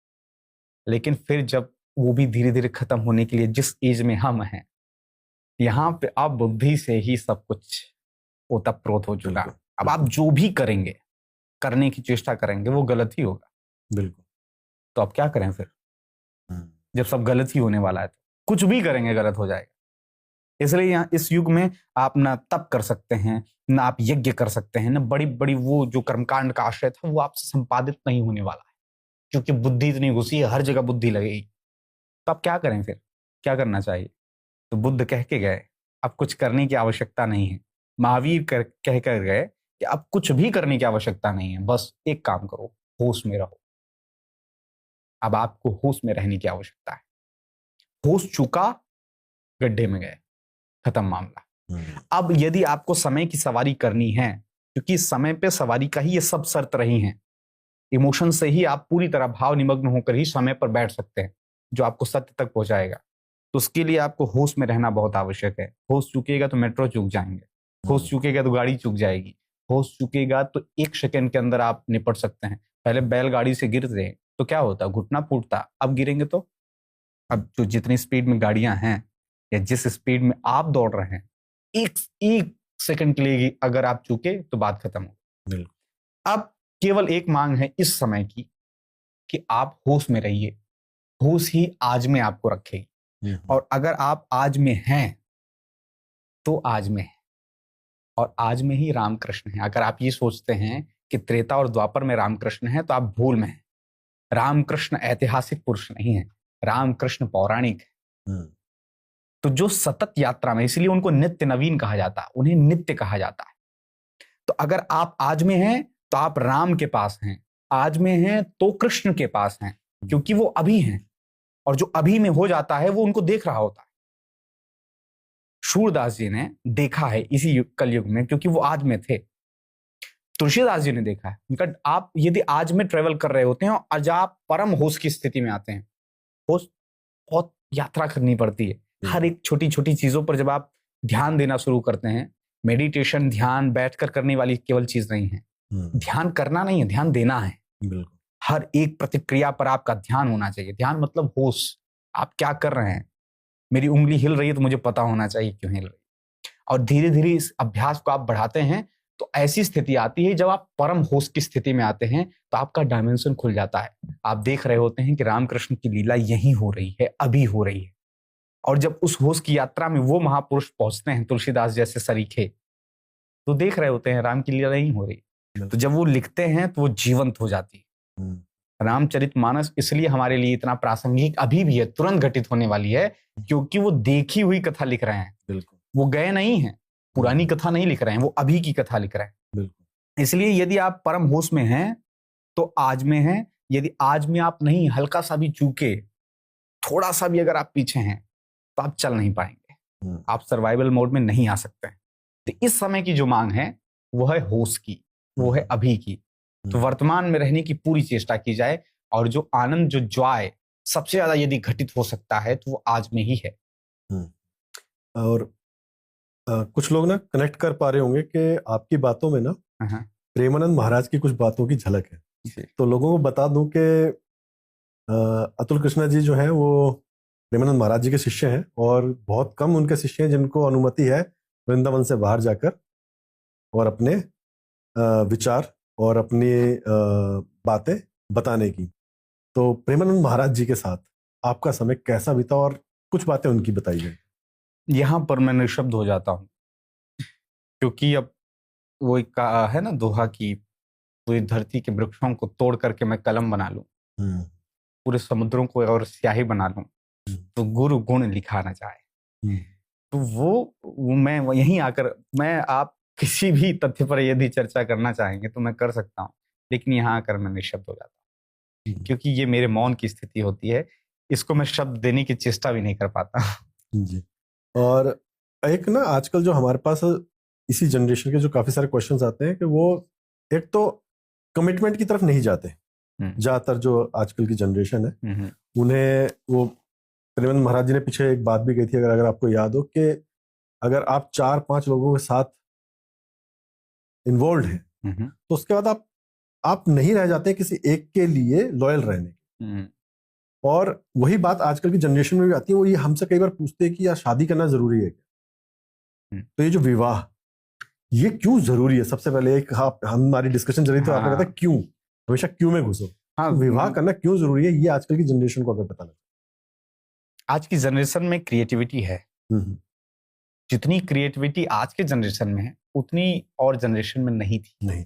लेकिन फिर जब वो भी धीरे धीरे खत्म होने के लिए, जिस एज में हम हैं, यहाँ पे अब बुद्धि से ही सब कुछ ओतप्रोत हो चुका। अब आप जो भी करेंगे, करने की चेष्टा करेंगे, वो गलत ही होगा। बिल्कुल। तो अब क्या करें फिर, जब सब गलत ही होने वाला है? तो कुछ भी करेंगे गलत हो जाएगा। इसलिए यहाँ इस युग में आप ना तप कर सकते हैं, ना आप यज्ञ कर सकते हैं, ना बड़ी बड़ी वो जो कर्मकांड का आश्रय था वो आपसे संपादित नहीं होने वाला है, क्योंकि बुद्धि इतनी घुसी है, हर जगह बुद्धि लगेगी। तो आप क्या करें फिर, क्या करना चाहिए? तो बुद्ध कह के गए अब कुछ करने की आवश्यकता नहीं है। महावीर कह कर गए कि अब कुछ भी करने की आवश्यकता नहीं है, बस एक काम करो, होश में रहो। अब आपको होश में रहने की आवश्यकता है। होश चूका, गड्ढे में गए, खत्म मामला। अब यदि आपको समय की सवारी करनी है, क्योंकि समय पे सवारी का ही ये सब शर्त रही हैं, इमोशन से ही आप पूरी तरह भाव निमग्न होकर ही समय पर बैठ सकते हैं, जो आपको सत्य तक पहुंचाएगा। तो उसके लिए आपको होश में रहना बहुत आवश्यक है। होश चूकेगा तो मेट्रो चूक जाएंगे, होश चूकेगा तो गाड़ी चूक जाएगी, होश चूकेगा तो 1 सेकंड के अंदर आप निपट सकते हैं। पहले बैलगाड़ी से गिरते हैं तो क्या होता, घुटना फूटता। अब गिरेंगे तो, अब जो जितनी स्पीड में गाड़ियां हैं या जिस स्पीड में आप दौड़ रहे हैं, एक सेकंड के लिए अगर आप चूके तो बात खत्म हो। बिल्कुल। अब केवल एक मांग है इस समय की कि आप होश में रहिए, होश ही आज में आपको रखेगी। और अगर आप आज में हैं तो आज में है, और आज में ही रामकृष्ण है। अगर आप ये सोचते हैं कि त्रेता और द्वापर में रामकृष्ण है तो आप भूल में हैं। रामकृष्ण ऐतिहासिक पुरुष नहीं है, रामकृष्ण पौराणिक है। तो जो सतत यात्रा में, इसलिए उनको नित्य नवीन कहा जाता है, उन्हें नित्य कहा जाता है। तो अगर आप आज में हैं तो आप राम के पास हैं, आज में हैं तो कृष्ण के पास हैं, क्योंकि वो अभी हैं, और जो अभी में हो जाता है वो उनको देख रहा होता है। सूरदास जी ने देखा है इसी कलयुग में, क्योंकि वो आज में थे। तुलसीदास जी ने देखा है उनका, आप यदि आज में ट्रेवल कर रहे होते हैं और आज आप परम होश की स्थिति में आते हैं, होश बहुत यात्रा करनी पड़ती है। हर एक छोटी छोटी चीजों पर जब आप ध्यान देना शुरू करते हैं, मेडिटेशन ध्यान बैठकर करने वाली केवल चीज नहीं है, ध्यान करना नहीं है, ध्यान देना है। बिल्कुल। हर एक प्रतिक्रिया पर आपका ध्यान होना चाहिए। ध्यान मतलब होश, आप क्या कर रहे हैं। मेरी उंगली हिल रही है तो मुझे पता होना चाहिए क्यों हिल रही है। और धीरे धीरे इस अभ्यास को आप बढ़ाते हैं तो ऐसी स्थिति आती है, जब आप परम होश की स्थिति में आते हैं तो आपका डायमेंशन खुल जाता है। आप देख रहे होते हैं कि रामकृष्ण की लीला यही हो रही है, अभी हो रही है। और जब उस होश की यात्रा में वो महापुरुष पहुंचते हैं, तुलसीदास जैसे सरीखे, तो देख रहे होते हैं राम की लीला नहीं हो रही। तो जब वो लिखते हैं तो वो जीवंत हो जाती है। रामचरितमानस इसलिए हमारे लिए इतना प्रासंगिक अभी भी है, तुरंत घटित होने वाली है, क्योंकि वो देखी हुई कथा लिख रहे हैं। बिल्कुल। वो गए नहीं हैं, पुरानी कथा नहीं लिख रहे हैं, वो अभी की कथा लिख रहे हैं। बिल्कुल। इसलिए यदि आप परम होश में हैं तो आज में हैं। यदि आज में आप नहीं, हल्का सा भी चूके, थोड़ा सा भी अगर आप पीछे हैं तो आप चल नहीं पाएंगे, आप सर्वाइवल मोड में नहीं आ सकते हैं। तो इस समय की जो मांग है वो है होश की, वो है अभी की। तो वर्तमान में रहने की पूरी चेष्टा की जाए, और जो आनंद, जो जॉय सबसे ज्यादा यदि घटित हो सकता है तो वो आज में ही है। और कुछ लोग ना कनेक्ट कर पा रहे होंगे कि आपकी बातों में ना प्रेमानंद महाराज की कुछ बातों की झलक है। तो लोगों को बता दूं कि अतुल कृष्णा जी जो हैं वो प्रेमानंद महाराज जी के शिष्य हैं, और बहुत कम उनके शिष्य हैं जिनको अनुमति है वृंदावन से बाहर जाकर और अपने विचार और अपनी बातें बताने की। तो प्रेमानंद महाराज जी के साथ आपका समय कैसा बीता, और कुछ बातें उनकी बताई जाए। यहां पर मैं निशब्द हो जाता हूं, क्योंकि अब वो एक है ना दोहा की, पूरी धरती के वृक्षों को तोड़ करके मैं कलम बना लूं, पूरे समुद्रों को और स्याही बना लूं, तो गुरु गुण लिखा ना जाए। तो वो मैं यहीं आकर, मैं आप किसी भी तथ्य पर यदि चर्चा करना चाहेंगे तो मैं कर सकता हूं, लेकिन यहाँ आकर मैं निशब्द हो जाता हूँ, क्योंकि ये मेरे मौन की स्थिति होती है। इसको मैं शब्द देने की चेष्टा भी नहीं कर पाता जी। और एक ना आजकल जो हमारे पास इसी जनरेशन के जो काफी सारे क्वेश्चंस आते हैं कि वो एक तो कमिटमेंट की तरफ नहीं जाते, ज्यादातर जो आजकल की जनरेशन है उन्हें, वो प्रेमानंद महाराज जी ने पीछे एक बात भी कही थी, अगर आपको याद हो, कि अगर आप 4-5 लोगों के साथ इन्वॉल्व हैं तो उसके बाद आप नहीं रह जाते किसी एक के लिए लॉयल रहने। और वही बात आजकल की जनरेशन में भी आती है, वो ये हमसे कई बार पूछते हैं कि यार शादी करना जरूरी है क्या? तो ये जो विवाह, ये क्यों जरूरी है? सबसे पहले एक हमारी डिस्कशन चली तो आपने कहा क्यों, हमेशा क्यों में घुसो। तो विवाह करना क्यों जरूरी है, ये आजकल की जनरेशन को अगर पता लगे। आज की जनरेशन में क्रिएटिविटी है, जितनी क्रिएटिविटी आज के जनरेशन में है उतनी और जनरेशन में नहीं थी।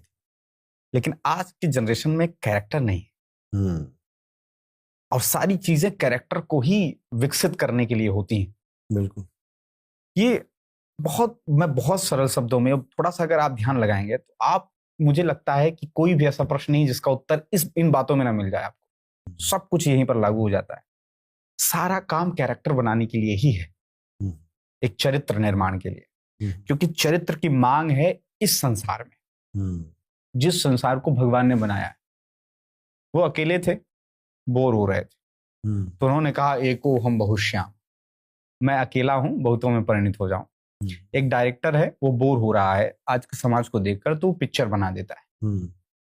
लेकिन आज की जनरेशन में कैरेक्टर नहीं है, और सारी चीजें कैरेक्टर को ही विकसित करने के लिए होती हैं। बिल्कुल। ये मैं बहुत सरल शब्दों में, थोड़ा सा अगर आप ध्यान लगाएंगे तो आप, मुझे लगता है कि कोई भी ऐसा प्रश्न नहीं जिसका उत्तर इन बातों में ना मिल जाए आपको। सब कुछ यहीं पर लागू हो जाता है। सारा काम कैरेक्टर बनाने के लिए ही है, एक चरित्र निर्माण के लिए, क्योंकि चरित्र की मांग है इस संसार में। जिस संसार को भगवान ने बनाया है, वो अकेले थे, बोर हो रहे थे, तो उन्होंने कहा एको हम बहुश्याम, मैं अकेला हूं, बहुतों में परिणित हो जाऊं। एक डायरेक्टर है, वो बोर हो रहा है आज के समाज को देखकर, तो वो पिक्चर बना देता है,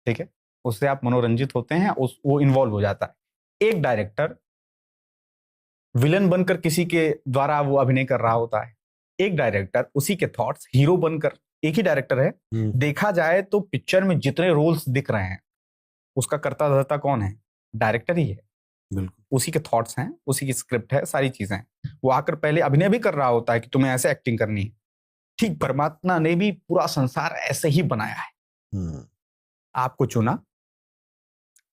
ठीक है, उससे आप मनोरंजित होते हैं, वो इन्वॉल्व हो जाता है। एक डायरेक्टर विलन बनकर किसी के द्वारा वो अभिनय कर रहा होता है, एक डायरेक्टर उसी के थॉट्स हीरो बनकर एक ही डायरेक्टर है। देखा जाए तो पिक्चर में जितने रोल्स दिख रहे हैं उसका कर्ता धर्ता कौन है? डायरेक्टर ही है। बिल्कुल। उसी के थॉट्स हैं, उसी की स्क्रिप्ट है, सारी चीजें हैं। वो आकर पहले अभिनय भी कर रहा होता है कि तुम्हें ऐसे एक्टिंग करनी है। ठीक परमात्मा ने भी पूरा संसार ऐसे ही बनाया है। आपको चुना,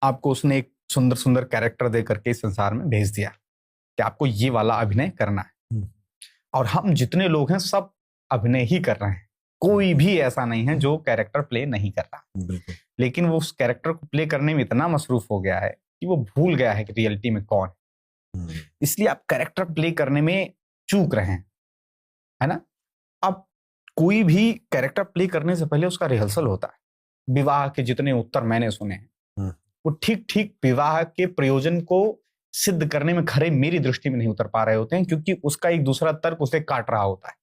आपको उसने एक सुंदर सुंदर कैरेक्टर दे करके इस संसार में भेज दिया कि आपको ये वाला अभिनय करना है। और हम जितने लोग हैं सब अभिनय ही कर रहे हैं। कोई भी ऐसा नहीं है जो कैरेक्टर प्ले नहीं कर रहा। लेकिन वो उस कैरेक्टर को प्ले करने में इतना मसरूफ हो गया है कि वो भूल गया है कि रियलिटी में कौन है। इसलिए आप कैरेक्टर प्ले करने में चूक रहे हैं, है ना। अब कोई भी कैरेक्टर प्ले करने से पहले उसका रिहर्सल होता है। विवाह के जितने उत्तर मैंने सुने हैं वो ठीक ठीक विवाह के प्रयोजन को सिद्ध करने में खरे मेरी दृष्टि में नहीं उतर पा रहे होते हैं, क्योंकि उसका एक दूसरा तर्क उसे काट रहा होता है।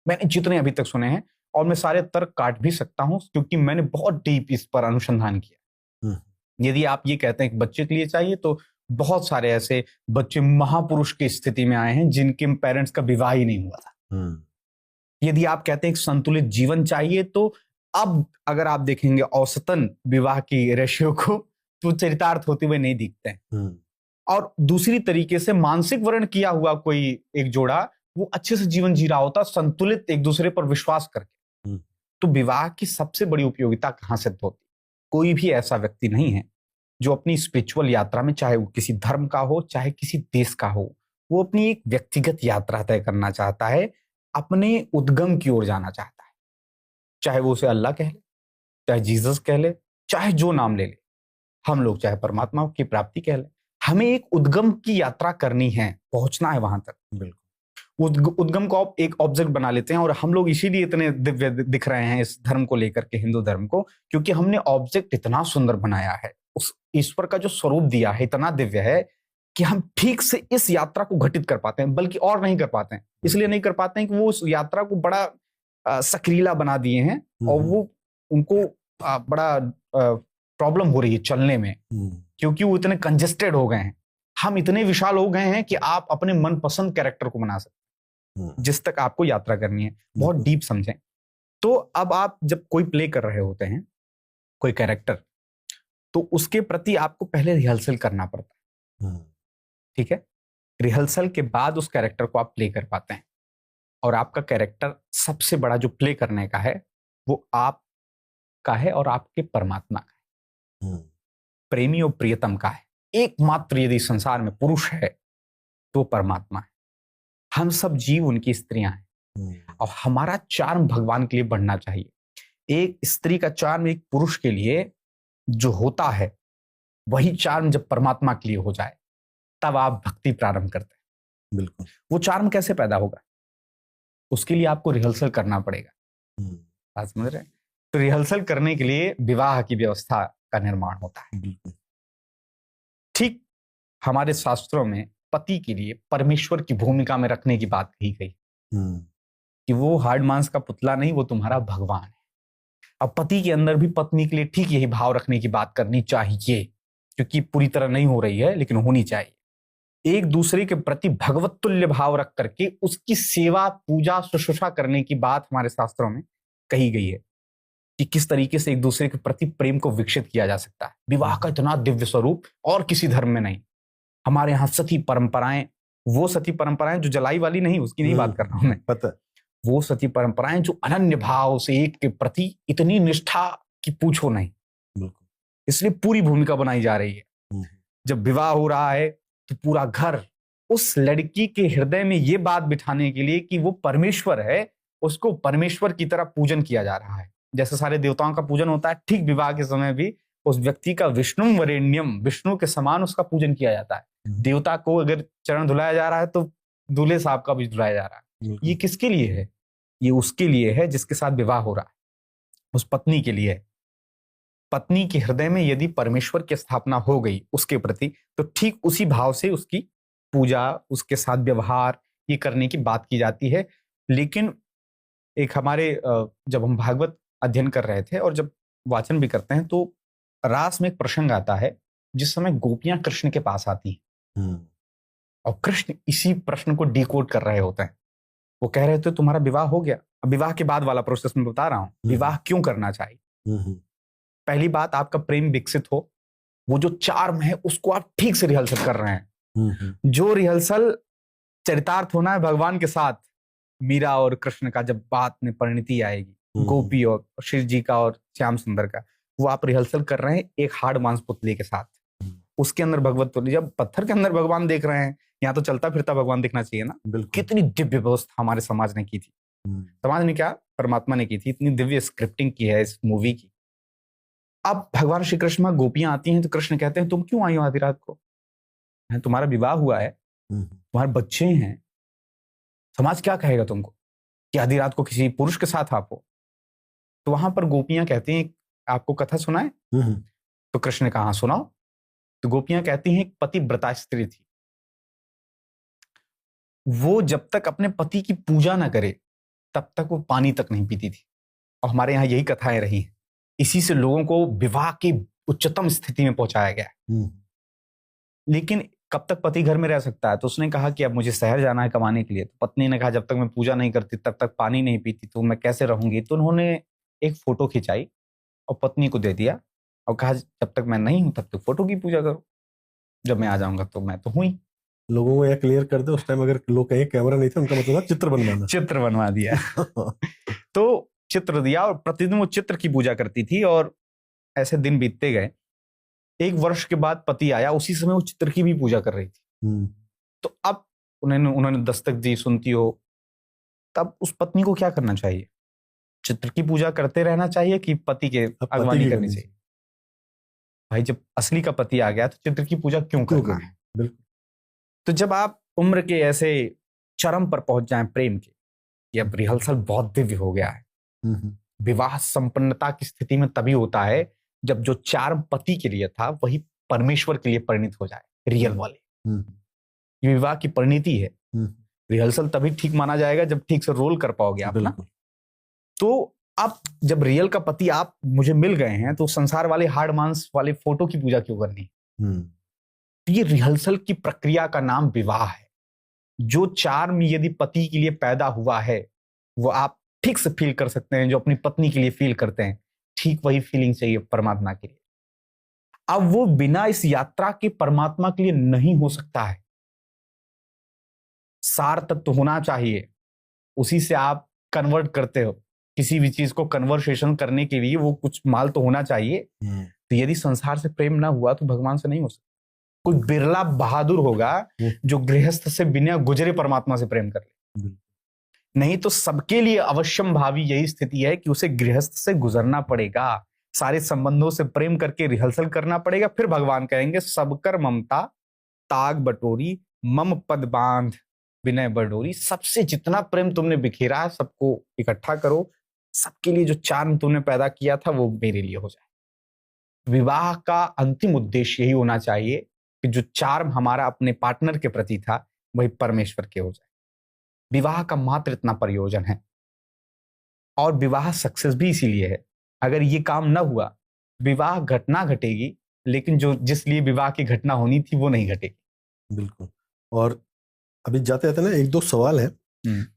मैंने जितने अभी तक सुने हैं, और मैं सारे तर्क काट भी सकता हूं क्योंकि मैंने बहुत डीप इस पर अनुसंधान किया। यदि आप ये कहते हैं कि बच्चे के लिए चाहिए, तो बहुत सारे ऐसे बच्चे महापुरुष की स्थिति में आए हैं जिनके पेरेंट्स का विवाह ही नहीं हुआ था। यदि आप कहते हैं कि संतुलित जीवन चाहिए, तो अब अगर आप देखेंगे औसतन विवाह की रेशियो को, तो चरितार्थ होते हुए नहीं दिखते हैं। और दूसरी तरीके से मानसिक वर्ण किया हुआ कोई एक जोड़ा वो अच्छे से जीवन जी रहा होता, संतुलित एक दूसरे पर विश्वास करके। तो विवाह की सबसे बड़ी उपयोगिता कहां सिद्ध होती? कोई भी ऐसा व्यक्ति नहीं है जो अपनी स्पिरिचुअल यात्रा में, चाहे वो किसी धर्म का हो चाहे किसी देश का हो, वो अपनी एक व्यक्तिगत यात्रा तय करना चाहता है, अपने उद्गम की ओर जाना चाहता है। चाहे वो उसे अल्लाह कह ले, चाहे जीसस कह ले, चाहे जो नाम ले ले। हम लोग चाहे परमात्मा की प्राप्ति कह ले, हमें एक उद्गम की यात्रा करनी है, पहुंचना है वहां तक। बिल्कुल। उद्गम को एक ऑब्जेक्ट बना लेते हैं, और हम लोग इसीलिए इतने दिव्य दिख रहे हैं इस धर्म को लेकर के, हिंदू धर्म को, क्योंकि हमने ऑब्जेक्ट इतना सुंदर बनाया है, उस ईश्वर का जो स्वरूप दिया है इतना दिव्य है कि हम ठीक से इस यात्रा को घटित कर पाते हैं, बल्कि और नहीं कर पाते हैं। इसलिए नहीं कर पाते हैं कि वो उस यात्रा को बड़ा सक्रियला बना दिए हैं, और वो उनको बड़ा प्रॉब्लम हो रही है चलने में, क्योंकि वो इतने कंजेस्टेड हो गए हैं। हम इतने विशाल हो गए हैं कि आप अपने मनपसंद कैरेक्टर को बना सकते हैं, जिस तक आपको यात्रा करनी है। बहुत डीप समझें। तो अब आप जब कोई प्ले कर रहे होते हैं, कोई कैरेक्टर, तो उसके प्रति आपको पहले रिहर्सल करना पड़ता है। ठीक है। रिहर्सल के बाद उस कैरेक्टर को आप प्ले कर पाते हैं, और आपका कैरेक्टर सबसे बड़ा जो प्ले करने का है वो आपका है और आपके परमात्मा का है, प्रेमी और प्रियतम का है। एकमात्र यदि संसार में पुरुष है तो परमात्मा है। हम सब जीव उनकी स्त्रियां हैं, और हमारा चार्म भगवान के लिए बढ़ना चाहिए। एक स्त्री का चार्म एक पुरुष के लिए जो होता है, वही चार्म जब परमात्मा के लिए हो जाए, तब आप भक्ति प्रारंभ करते हैं। बिल्कुल। वो चार्म कैसे पैदा होगा? उसके लिए आपको रिहर्सल करना पड़ेगा। बात समझ रहे हैं? तो रिहर्सल करने के लिए विवाह की व्यवस्था का निर्माण होता है। बिल्कुल। ठीक हमारे शास्त्रों में पति के लिए परमेश्वर की भूमिका में रखने की बात कही गई कि वो हार्ड मांस का पुतला नहीं, वो तुम्हारा भगवान है। अब पति के अंदर भी पत्नी के लिए ठीक यही भाव रखने की बात करनी चाहिए, क्योंकि पूरी तरह नहीं हो रही है लेकिन होनी चाहिए। एक दूसरे के प्रति भगवत तुल्य भाव रख करके उसकी सेवा, पूजा, शुश्रूषा करने की बात हमारे शास्त्रों में कही गई है कि किस तरीके से एक दूसरे के प्रति प्रेम को विकसित किया जा सकता है। विवाह का इतना दिव्य स्वरूप और किसी धर्म में नहीं। हमारे यहाँ सती परंपराएं, वो सती परंपराएं जो जलाई वाली नहीं, उसकी नहीं बात कर रहा हूं मैं, पता, वो सती परंपराएं जो अनन्य भाव से एक के प्रति इतनी निष्ठा की पूछो नहीं। इसलिए पूरी भूमिका बनाई जा रही है। जब विवाह हो रहा है तो पूरा घर उस लड़की के हृदय में ये बात बिठाने के लिए कि वो परमेश्वर है, उसको परमेश्वर की तरह पूजन किया जा रहा है। जैसे सारे देवताओं का पूजन होता है, ठीक विवाह के समय भी उस व्यक्ति का विष्णु वरेण्यम, विष्णु के समान उसका पूजन किया जाता है। देवता को अगर चरण धुलाया जा रहा है तो दूल्हे साहब का भी धुलाया जा रहा है। ये किसके लिए है? ये उसके लिए है जिसके साथ विवाह हो रहा है, उस पत्नी के लिए है। पत्नी के हृदय में यदि परमेश्वर की स्थापना हो गई उसके प्रति, तो ठीक उसी भाव से उसकी पूजा, उसके साथ व्यवहार ये करने की बात की जाती है। लेकिन एक हमारे जब हम भागवत अध्ययन कर रहे थे और जब वाचन भी करते हैं, तो रास में एक प्रसंग आता है जिस समय गोपियां कृष्ण के पास आती हैं और कृष्ण इसी प्रश्न को डिकोड कर रहे होते हैं। वो कह रहे थे तुम्हारा विवाह हो गया। अब विवाह के बाद वाला प्रोसेस मैं बता रहा हूँ, विवाह क्यों करना चाहिए। पहली बात, आपका प्रेम विकसित हो, वो जो चार्म है उसको आप ठीक से रिहर्सल कर रहे हैं। जो रिहर्सल चरितार्थ होना है भगवान के साथ, मीरा और कृष्ण का जब बात में परिणति आएगी, गोपी और शिव जी का और श्याम सुंदर का, वो आप रिहर्सल कर रहे हैं एक हार्ड मांस पुतली के साथ। उसके अंदर भगवत, जब पत्थर के अंदर भगवान देख रहे हैं, यहाँ तो चलता फिरता भगवान दिखना चाहिए ना। कितनी दिव्य व्यवस्था हमारे समाज ने की थी, समाज ने क्या, परमात्मा ने की थी। इतनी दिव्य स्क्रिप्टिंग की है इस मूवी की। अब भगवान श्री कृष्ण में गोपियां आती हैं तो कृष्ण कहते हैं तुम क्यों आई हो आधी रात को, तुम्हारा विवाह हुआ है, तुम्हारे बच्चे हैं, समाज क्या कहेगा तुमको कि आधी रात को किसी पुरुष के साथ आप हो। तो वहां पर गोपियां कहती हैं आपको कथा सुनाए। तो कृष्ण ने कहा हाँ सुनाओ। तो गोपियां कहती हैं एक पतिव्रता स्त्री थी, वो जब तक अपने पति की पूजा ना करे तब तक वो पानी तक नहीं पीती थी। और हमारे यहाँ यही कथाएं रही हैं, इसी से लोगों को विवाह की उच्चतम स्थिति में पहुंचाया गया है। लेकिन कब तक पति घर में रह सकता है। तो उसने कहा कि अब मुझे शहर जाना है कमाने के लिए। तो पत्नी ने कहा जब तक मैं पूजा नहीं करती तब तक पानी नहीं पीती तो मैं कैसे रहूंगी। तो उन्होंने एक फोटो खिंचाई और पत्नी को दे दिया और कहा जब तक मैं नहीं हूं तब तक फोटो की पूजा करो, जब मैं आ जाऊंगा तो मैं तो हूं ही। लोगों को यह क्लियर कर दे, उस टाइम अगर लोग कहीं कैमरा नहीं थे, उनका मतलब था चित्र बनवाना। चित्र बनवा दिया। तो चित्र दिया और प्रतिदिन वो चित्र की पूजा करती थी। और ऐसे दिन बीतते गए। एक वर्ष के बाद पति आया, उसी समय वो चित्र की भी पूजा कर रही थी। तो अब उन्होंने दस्तक दी, सुनती हो। तब उस पत्नी को क्या करना चाहिए, चित्र की पूजा करते रहना चाहिए कि पति के अगवानी करनी चाहिए। भाई जब असली का पति आ गया तो चित्र की पूजा क्यों करना है। बिल्कुल। तो जब आप उम्र के ऐसे चरम पर पहुंच जाएं प्रेम के, ये अब रिहर्सल बहुत दिव्य हो गया है। विवाह संपन्नता की स्थिति में तभी होता है जब जो चार्म पति के लिए था वही परमेश्वर के लिए परिणित हो जाए, रियल वाले। ये विवाह की परिणति है। रिहर्सल तभी ठीक माना जाएगा जब ठीक से रोल कर पाओगे आप ना। तो अब जब रियल का पति आप मुझे मिल गए हैं तो संसार वाले हार्ड मांस वाले फोटो की पूजा क्यों करनी। ये रिहर्सल की प्रक्रिया का नाम विवाह है। जो चार्म यदि पति के लिए पैदा हुआ है वो आप ठीक से फील कर सकते हैं, जो अपनी पत्नी के लिए फील करते हैं, ठीक वही फीलिंग चाहिए परमात्मा के लिए। अब वो बिना इस यात्रा के परमात्मा के लिए नहीं हो सकता है। सार तत्व तो होना चाहिए, उसी से आप कन्वर्ट करते हो। किसी भी चीज को कन्वर्सेशन करने के लिए वो कुछ माल तो होना चाहिए। तो यदि संसार से प्रेम ना हुआ तो भगवान से नहीं हो सकता। कोई बिरला बहादुर होगा जो गृहस्थ से बिना गुजरे परमात्मा से प्रेम कर ले। नहीं तो सबके लिए अवश्यम भावी यही स्थिति है कि उसे गृहस्थ से गुजरना पड़ेगा, सारे संबंधों से प्रेम करके रिहर्सल करना पड़ेगा। फिर भगवान कहेंगे सबकर ममता ताग बटोरी, मम पद बांध विनय बडोरी। सबसे जितना प्रेम तुमने बिखेरा है सबको इकट्ठा करो, सबके लिए जो चार्म तुमने पैदा किया था वो मेरे लिए हो जाए। विवाह का अंतिम उद्देश्य यही होना चाहिए कि जो चार्म हमारा अपने पार्टनर के प्रति था वही परमेश्वर के हो जाए। विवाह का मात्र इतना प्रयोजन है। और विवाह सक्सेस भी इसीलिए है। अगर ये काम ना हुआ, विवाह घटना घटेगी लेकिन जो जिस लिए विवाह की घटना होनी थी वो नहीं घटेगी। बिल्कुल। और अभी जाते जाते ना एक दो सवाल है।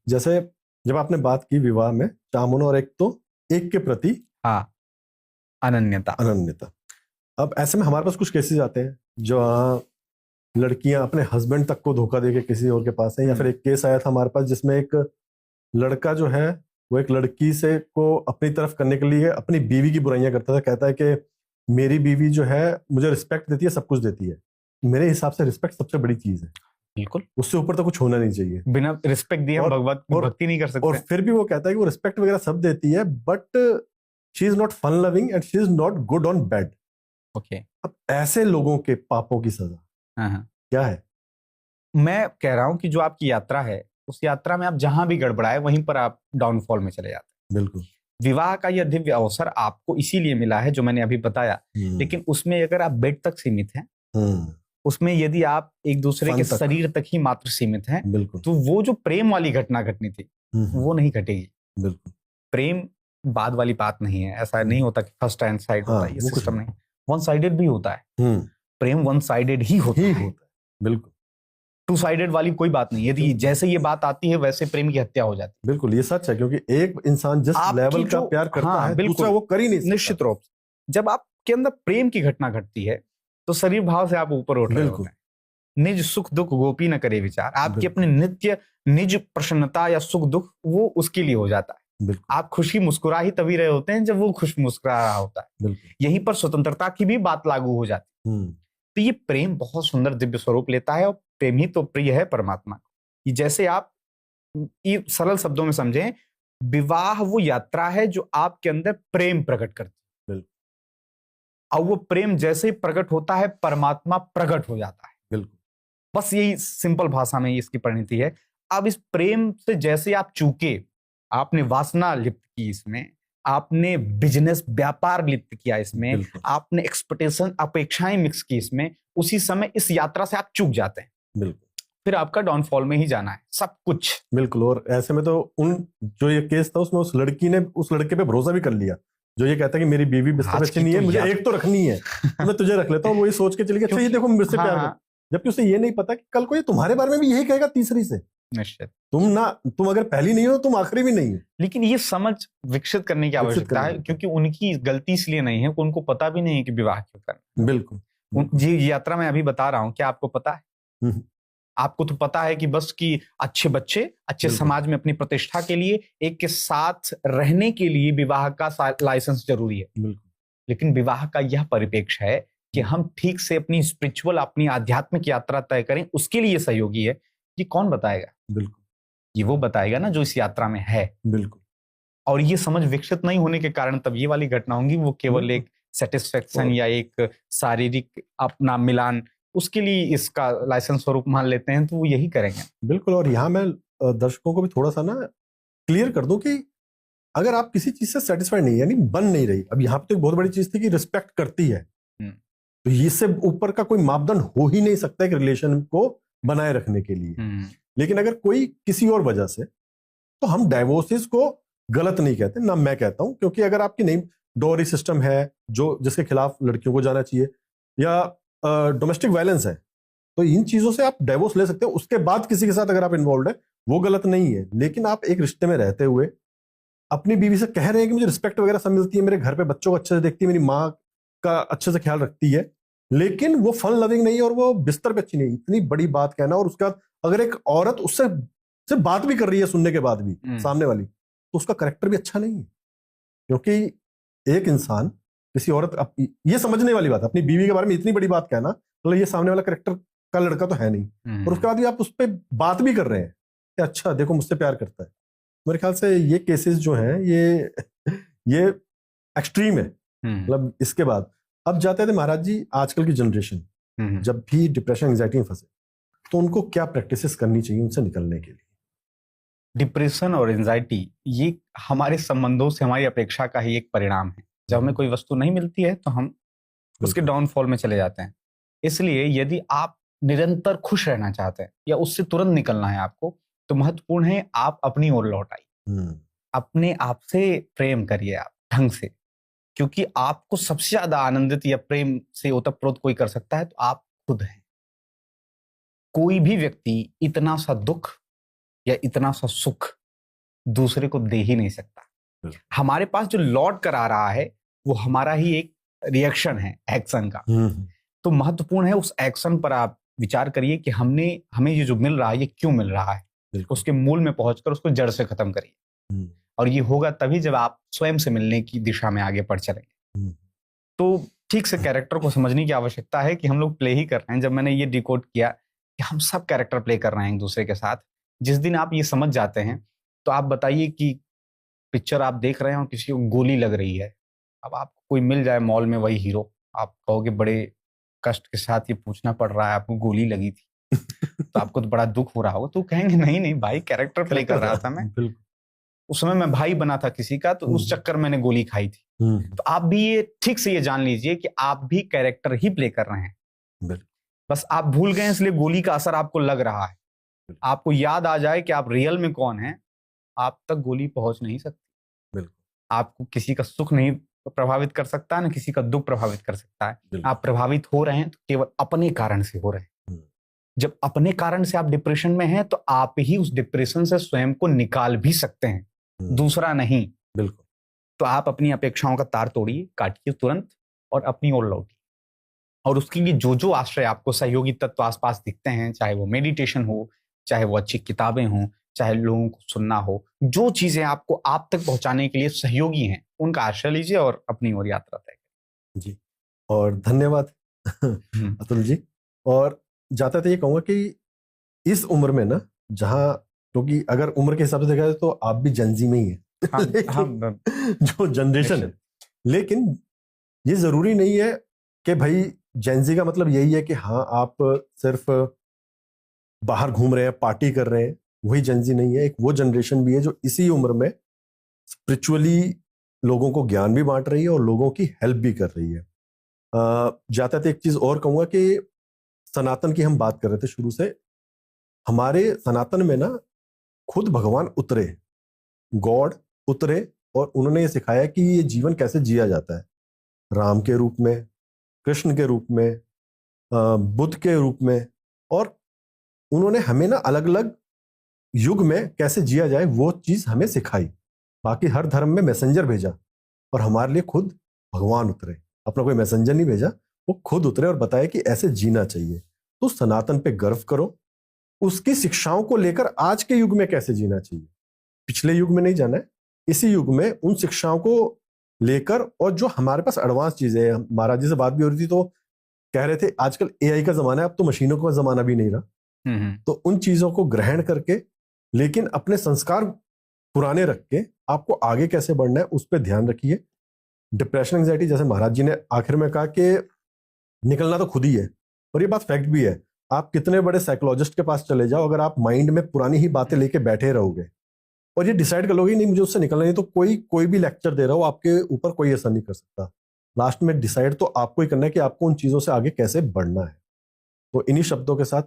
जैसे जब आपने बात की विवाह में चामुन और एक तो एक के प्रति अनन्यता। अब ऐसे में हमारे पास कुछ केसेस आते हैं जो लड़कियां अपने हस्बैंड तक को धोखा देके किसी और के पास है। या फिर एक केस आया था हमारे पास जिसमें एक लड़का जो है वो एक लड़की से को अपनी तरफ करने के लिए अपनी बीवी की बुराइयां करता था। कहता है कि मेरी बीवी जो है मुझे रिस्पेक्ट देती है, सब कुछ देती है। मेरे हिसाब से रिस्पेक्ट सबसे बड़ी चीज है। बिल्कुल, उससे ऊपर तो कुछ होना नहीं चाहिए। बिना रिस्पेक्ट दिए हम भक्ति नहीं कर सकते। और फिर भी वो कहता है कि वो रिस्पेक्ट वगैरह सब देती है but she is not fun loving and she is not good on bed. Okay, अब ऐसे लोगों के पापों की सजा क्या है? मैं कह रहा हूं कि जो आपकी यात्रा है उस यात्रा में आप जहां भी गड़बड़ाए वहीं पर आप डाउनफॉल में चले जाते हैं। बिल्कुल। विवाह का यह दिव्य अवसर आपको इसीलिए मिला है जो मैंने अभी बताया। लेकिन उसमें अगर आप बेड तक सीमित हैं, उसमें यदि आप एक दूसरे के शरीर तक ही मात्र सीमित हैं, तो वो जो प्रेम वाली घटना घटनी थी वो नहीं घटेगी। बिल्कुल। प्रेम बाद वाली बात नहीं है। ऐसा नहीं होता कि फर्स्ट हैंड साइड होता है, ये सिस्टम नहीं। वन साइडेड भी होता है। प्रेम वन साइडेड ही होता है। बिल्कुल। टू साइडेड वाली कोई बात नहीं, यदि जैसे ये बात आती है वैसे प्रेम की हत्या हो जाती है। बिल्कुल ये सच है, क्योंकि एक इंसान जिस आपकी लेवल का जो- प्यार करता हाँ, है बिल्कुल, दूसरा वो कर ही नहीं सकता। निश्चित रूप से जब आपके अंदर प्रेम की घटना घटती है तो शरीर भाव से आप ऊपर उठ रहे बिल्कुल। होते हैं। निज सुख दुख गोपी न करे विचार, आपकी बिल्कुल। अपनी नित्य निज प्रसन्नता या सुख दुख वो उसके लिए हो जाता है। बिल्कुल आप खुशी मुस्कुरा ही तभी रहे होते हैं जब वो खुश मुस्कुरा रहा होता है। बिल्कुल। यहीं पर स्वतंत्रता की भी बात लागू हो जाती है। तो ये प्रेम बहुत सुंदर दिव्य स्वरूप लेता है, और प्रेम ही तो प्रिय है परमात्मा को। ये जैसे आप ये सरल शब्दों में समझें, विवाह वो यात्रा है जो आपके अंदर प्रेम प्रकट करती है, बिल्कुल। और वो प्रेम जैसे ही प्रकट होता है परमात्मा प्रकट हो जाता है। बिल्कुल बस यही सिंपल भाषा में इसकी परिणति है। अब इस प्रेम से जैसे आप चूके, आपने वासना लिप्त की इसमें, आपने बिजनेस व्यापार लिप्त किया इसमें, बिल्कुल। आपने एक्सपेक्टेशन अपेक्षाएं मिक्स की इसमें, उसी समय इस यात्रा से आप चूक जाते हैं। बिल्कुल फिर आपका डाउनफॉल में ही जाना है सब कुछ। बिल्कुल। और ऐसे में तो जो ये केस था उसमें उस लड़की ने उस लड़के पे भरोसा भी कर लिया, जो ये कहता है कि मेरी बीवी बिस्तर पे आज अच्छी की नहीं है, तो मुझे यार- एक तो रखनी है, तो मैं तुझे रख लेता हूँ। वो ये सोच के चली गई, अच्छा ये देखो मुझसे प्यार हाँ, कर, जबकि उसे ये नहीं पता कि कल को ये तुम्हारे बारे में भी यही कहेगा तीसरी से। निश्चित। तुम अगर पहली नहीं हो तुम आखिरी भी नहीं हो। लेकिन ये समझ विकसित करने की आवश्यकता है, क्योंकि उनकी गलती इसलिए नहीं है कि उनको पता भी नहीं है कि विवाह क्यों करना। बिल्कुल जी यात्रा में अभी बता रहा हूं, क्या आपको पता है? आपको तो पता है कि बस कि अच्छे बच्चे अच्छे समाज में अपनी प्रतिष्ठा के लिए एक के साथ रहने के लिए विवाह का लाइसेंस जरूरी है। बिल्कुल। लेकिन विवाह का यह परिप्रेक्ष्य है कि हम ठीक से अपनी स्पिरिचुअल अपनी आध्यात्मिक यात्रा तय करें, उसके लिए सहयोगी है। ये कौन बताएगा? बिल्कुल ये वो बताएगा ना जो इस यात्रा में है। बिल्कुल। और ये समझ विकसित नहीं होने के कारण तब ये वाली घटना होंगी, वो केवल एक सेटिस्फेक्शन या एक शारीरिक अपना मिलान, उसके लिए इसका लाइसेंस स्वरूप मान लेते हैं, तो वो यही करेंगे। बिल्कुल। और यहाँ मैं दर्शकों को भी थोड़ा सा ना क्लियर कर दूं कि अगर आप किसी चीज से सेटिस्फाइड नहीं, यानी बन नहीं रही, अब यहाँ पे तो एक बहुत बड़ी चीज थी कि रिस्पेक्ट करती है, तो इससे ऊपर का कोई मापदंड हो ही नहीं सकता एक रिलेशन को बनाए रखने के लिए। लेकिन अगर कोई किसी और वजह से, तो हम डाइवोर्सेस को गलत नहीं कहते, ना मैं कहता हूं, क्योंकि अगर आपकी नहीं डोरी सिस्टम है जो जिसके खिलाफ लड़कियों को जाना चाहिए, या डोमेस्टिक वायलेंस है, तो इन चीजों से आप डाइवोर्स ले सकते हो। उसके बाद किसी के साथ अगर आप इन्वॉल्व है वो गलत नहीं है। लेकिन आप एक रिश्ते में रहते हुए अपनी बीवी से कह रहे हैं कि मुझे रिस्पेक्ट वगैरह सब मिलती है, मेरे घर पे बच्चों को अच्छे से देखती है, मेरी माँ का अच्छे से ख्याल रखती है, लेकिन वो फन लविंग नहीं है और वो बिस्तर पे अच्छी नहीं, इतनी बड़ी बात कहना। और उसका अगर एक औरत उससे से बात भी कर रही है सुनने के बाद भी सामने वाली, तो उसका करेक्टर भी अच्छा नहीं है। क्योंकि एक इंसान किसी औरत, ये समझने वाली बात है, अपनी बीवी के बारे में इतनी बड़ी बात कहना, मतलब ये सामने वाला करेक्टर का लड़का तो है नहीं, और उसके बाद भी आप उस पर बात भी कर रहे हैं कि अच्छा देखो मुझसे प्यार करता है। मेरे ख्याल से ये केसेस जो हैं ये एक्सट्रीम है। मतलब इसके बाद अब जाते थे महाराज जी, आजकल की जनरेशन जब भी डिप्रेशन एंजाइटी में फंसे, तो उनको क्या प्रैक्टिसेस करनी चाहिए उनसे निकलने के लिए? डिप्रेशन और एंजाइटी ये हमारे संबंधों से हमारी अपेक्षा का ही एक परिणाम है। जब हमें कोई वस्तु नहीं मिलती है तो हम उसके डाउनफॉल में चले जाते हैं। इसलिए यदि आप निरंतर खुश रहना चाहते हैं या उससे तुरंत निकलना है आपको, तो महत्वपूर्ण है आप अपनी ओर लौट आइए, अपने आप से प्रेम करिए आप ढंग से, क्योंकि आपको सबसे ज्यादा आनंदित या प्रेम से ओतप्रोत कोई कर सकता है तो आप खुद हैं। कोई भी व्यक्ति इतना सा दुख या इतना सा सुख दूसरे को दे ही नहीं सकता। हमारे पास जो लौट कर आ रहा है वो हमारा ही एक रिएक्शन है एक्शन का। तो महत्वपूर्ण है उस एक्शन पर आप विचार करिए कि हमें ये जो मिल रहा है ये क्यों मिल रहा है, उसके मूल में पहुंचकर उसको जड़ से खत्म करिए। और ये होगा तभी जब आप स्वयं से मिलने की दिशा में आगे बढ़ चलेंगे। तो ठीक से कैरेक्टर को समझने की आवश्यकता है कि हम लोग प्ले ही कर रहे हैं। जब मैंने ये डिकोड किया कि हम सब कैरेक्टर प्ले कर रहे हैं एक दूसरे के साथ, जिस दिन आप ये समझ जाते हैं तो आप बताइए कि पिक्चर आप देख रहे हैं और किसी को गोली लग रही है, अब आपको कोई मिल जाए मॉल में वही हीरो, आप कहोगे बड़े कष्ट के साथ ये पूछना पड़ रहा है आपको गोली लगी थी तो आपको तो बड़ा दुख हो रहा होगा। तो कहेंगे नहीं नहीं भाई, कैरेक्टर प्ले कर रहा था मैं, उस समय मैं भाई बना था किसी का, तो उस चक्कर मैंने गोली खाई थी। तो आप भी ये ठीक से ये जान लीजिए कि आप भी कैरेक्टर ही प्ले कर रहे हैं, बस आप भूल गए इसलिए गोली का असर आपको लग रहा है। आपको याद आ जाए कि आप रियल में कौन हैं, आप तक गोली पहुंच नहीं सकती। आपको किसी का सुख नहीं प्रभावित कर सकता, ना किसी का दुख प्रभावित कर सकता है। आप प्रभावित हो रहे हैं तो केवल अपने कारण से हो रहे हैं। जब अपने कारण से आप डिप्रेशन में हैं तो आप ही उस डिप्रेशन से स्वयं को निकाल भी सकते हैं, दूसरा नहीं। बिल्कुल। तो आप अपनी अपेक्षाओं का तार तोड़िए, काटिए तुरंत और अपनी ओर लौटिए। और उसके लिए जो जो आश्रय आपको सहयोगी तत्व आसपास दिखते हैं, चाहे वो मेडिटेशन हो, चाहे वो अच्छी किताबें हों, चाहे लोगों को सुनना हो, जो चीजें आपको आप तक पहुंचाने के लिए सहयोगी हैं, उनका आश्रय लीजिए और अपनी ओर यात्रा तय करिए। जी, और धन्यवाद अतुल जी। और जाता तो ये कहूँगा कि इस उम्र में ना, जहाँ, क्योंकि अगर उम्र के हिसाब से देखा जाए तो आप भी जेनजी में ही है जो जनरेशन है, लेकिन ये जरूरी नहीं है कि भाई जेनजी का मतलब यही है कि हाँ आप सिर्फ बाहर घूम रहे हैं, पार्टी कर रहे हैं, वही जेनजी नहीं है। एक वो जनरेशन भी है जो इसी उम्र में स्पिरिचुअली लोगों को ज्ञान भी बांट रही है और लोगों की हेल्प भी कर रही है। जाता तो एक चीज और कहूंगा कि सनातन की हम बात कर रहे थे शुरू से, हमारे सनातन में ना खुद भगवान उतरे, गॉड उतरे, और उन्होंने ये सिखाया कि ये जीवन कैसे जिया जाता है, राम के रूप में, कृष्ण के रूप में, बुद्ध के रूप में, और उन्होंने हमें ना अलग अलग युग में कैसे जिया जाए वो चीज हमें सिखाई। बाकी हर धर्म में मैसेंजर भेजा, और हमारे लिए खुद भगवान उतरे, अपना कोई मैसेंजर नहीं भेजा, वो खुद उतरे और बताया कि ऐसे जीना चाहिए। तो सनातन पे गर्व करो, उसकी शिक्षाओं को लेकर आज के युग में कैसे जीना चाहिए, पिछले युग में नहीं जाना है, इसी युग में उन शिक्षाओं को लेकर। और जो हमारे पास एडवांस चीजें हैं, महाराज जी से बात भी हो रही थी तो कह रहे थे आजकल एआई का जमाना है, अब तो मशीनों का जमाना भी नहीं रहा। तो उन चीजों को ग्रहण करके, लेकिन अपने संस्कार पुराने रख के आपको आगे कैसे बढ़ना है उस पर ध्यान रखिए। डिप्रेशन, एंजाइटी, जैसे महाराज जी ने आखिर में कहा कि निकलना तो खुद ही है, और ये बात फैक्ट भी है। आप कितने बड़े साइकोलॉजिस्ट के पास चले जाओ, अगर आप माइंड में पुरानी ही बातें लेके बैठे रहोगे और ये डिसाइड कर लोगे नहीं मुझे उससे निकलना नहीं, तो कोई भी लेक्चर दे रहा हो आपके ऊपर कोई असर नहीं कर सकता। लास्ट में डिसाइड तो आपको ही करना है कि आपको उन चीजों से आगे कैसे बढ़ना है। तो इन्हीं शब्दों के साथ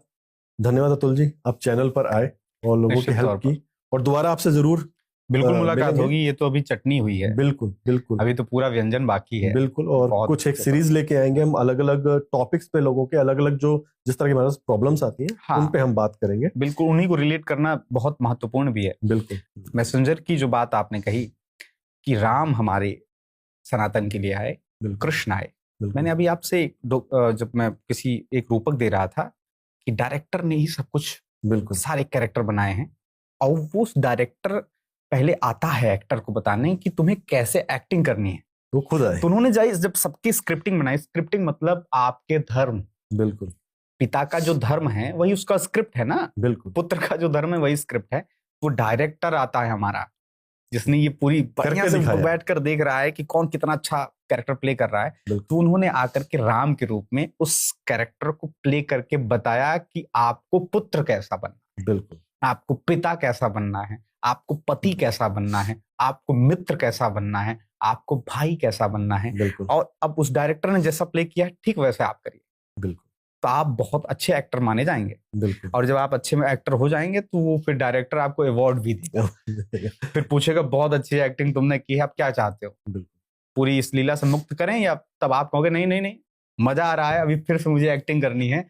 धन्यवाद अतुल जी, आप चैनल पर आए और लोगों की हेल्प की, और दोबारा आपसे जरूर बिल्कुल मुलाकात होगी। ये तो अभी चटनी हुई है, बिल्कुल बिल्कुल, अभी तो पूरा व्यंजन बाकी है। बिल्कुल। और कुछ एक सीरीज लेके आएंगे हम, अलग अलग टॉपिक्स पे, लोगों के अलग अलग जो जिस तरह की हमारे प्रॉब्लम्स आती हैं, हाँ, उन पे हम बात करेंगे। बिल्कुल, उन्हीं को रिलेट करना बहुत महत्वपूर्ण भी है। बिल्कुल। मैसेंजर की जो बात आपने कही कि राम हमारे सनातन के लिए आए, कृष्ण आए, मैंने अभी आपसे जब मैं किसी एक रूपक दे रहा था कि डायरेक्टर ने ही सब कुछ, बिल्कुल, सारे कैरेक्टर बनाए हैं, और वो उस डायरेक्टर पहले आता है एक्टर को बताने कि तुम्हें कैसे एक्टिंग करनी है, वो खुद आए। तो उन्होंने जब सबकी स्क्रिप्टिंग बनाई, स्क्रिप्टिंग मतलब आपके धर्म, बिल्कुल, पिता का जो धर्म है वही उसका स्क्रिप्ट है ना, बिल्कुल, पुत्र का जो धर्म है वही स्क्रिप्ट है। वो डायरेक्टर आता है हमारा, जिसने ये पूरी बढ़िया से बैठकर देख रहा है कि कौन कितना अच्छा कैरेक्टर प्ले कर रहा है। तो उन्होंने आकर के राम के रूप में उस कैरेक्टर को प्ले करके बताया कि आपको पुत्र कैसा बनना है, बिल्कुल, आपको पिता कैसा बनना है, आपको पति कैसा बनना है, आपको मित्र कैसा बनना है, आपको भाई कैसा बनना है। और अब उस डायरेक्टर ने जैसा प्ले किया ठीक वैसे आप करिए, बिल्कुल, तो आप बहुत अच्छे एक्टर माने जाएंगे। बिल्कुल। और जब आप अच्छे एक्टर हो जाएंगे तो वो फिर डायरेक्टर आपको अवार्ड भी देगा फिर पूछेगा बहुत अच्छी एक्टिंग तुमने की है, आप क्या चाहते हो, बिल्कुल, पूरी इस लीला से मुक्त करें, या तब आप कहोगे नहीं नहीं नहीं मजा आ रहा है, अभी फिर से मुझे एक्टिंग करनी है।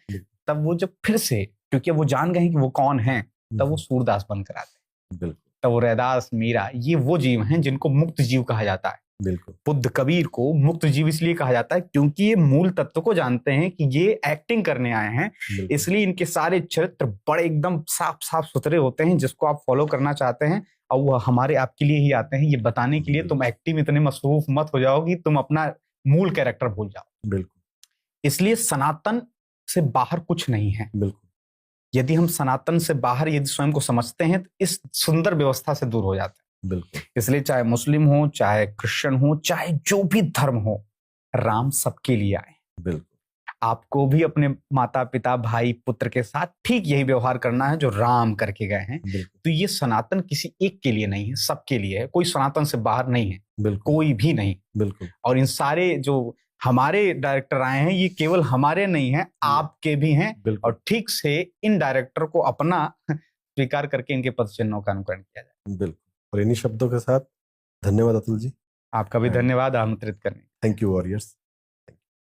तब वो जब फिर से, क्योंकि वो जान गए हैं कि वो कौन है, तब वो सूरदास बनकर आते हैं। बिल्कुल, तब वो रैदास, मीरा, ये वो जीव हैं जिनको मुक्त जीव कहा जाता है। बिल्कुल, बुद्ध, कबीर को मुक्त जीव इसलिए कहा जाता है क्योंकि ये मूल तत्व को जानते हैं कि ये एक्टिंग करने आए हैं, इसलिए इनके सारे चरित्र बड़े एकदम साफ साफ सुथरे होते हैं, जिसको आप फॉलो करना चाहते हैं। और वो हमारे आपके लिए ही आते हैं, ये बताने के लिए तुम एक्टिंग में इतने मसरूफ मत हो जाओ कि तुम अपना मूल कैरेक्टर भूल जाओ। बिल्कुल, इसलिए सनातन से बाहर कुछ नहीं है। बिल्कुल, यदि हम सनातन से बाहर यदि स्वयं को समझते हैं तो इस सुंदर व्यवस्था से दूर हो जाते हैं। बिल्कुल, इसलिए चाहे मुस्लिम हो, चाहे क्रिश्चियन हो, चाहे जो भी धर्म हो, राम सबके लिए आए। बिल्कुल, आपको भी अपने माता पिता भाई पुत्र के साथ ठीक यही व्यवहार करना है जो राम करके गए हैं। तो ये सनातन किसी एक के लिए नहीं है, सबके लिए है, कोई सनातन से बाहर नहीं है। बिल्कुल, कोई भी नहीं। बिल्कुल, और इन सारे जो हमारे डायरेक्टर आए हैं ये केवल हमारे नहीं हैं, आपके भी हैं। और ठीक से इन डायरेक्टर को अपना स्वीकार करके इनके पद चिन्हों का अनुकरण किया जाए। बिल्कुल, और इन्हीं शब्दों के साथ धन्यवाद अतुल जी, आपका भी धन्यवाद आमंत्रित करने। Thank you warriors.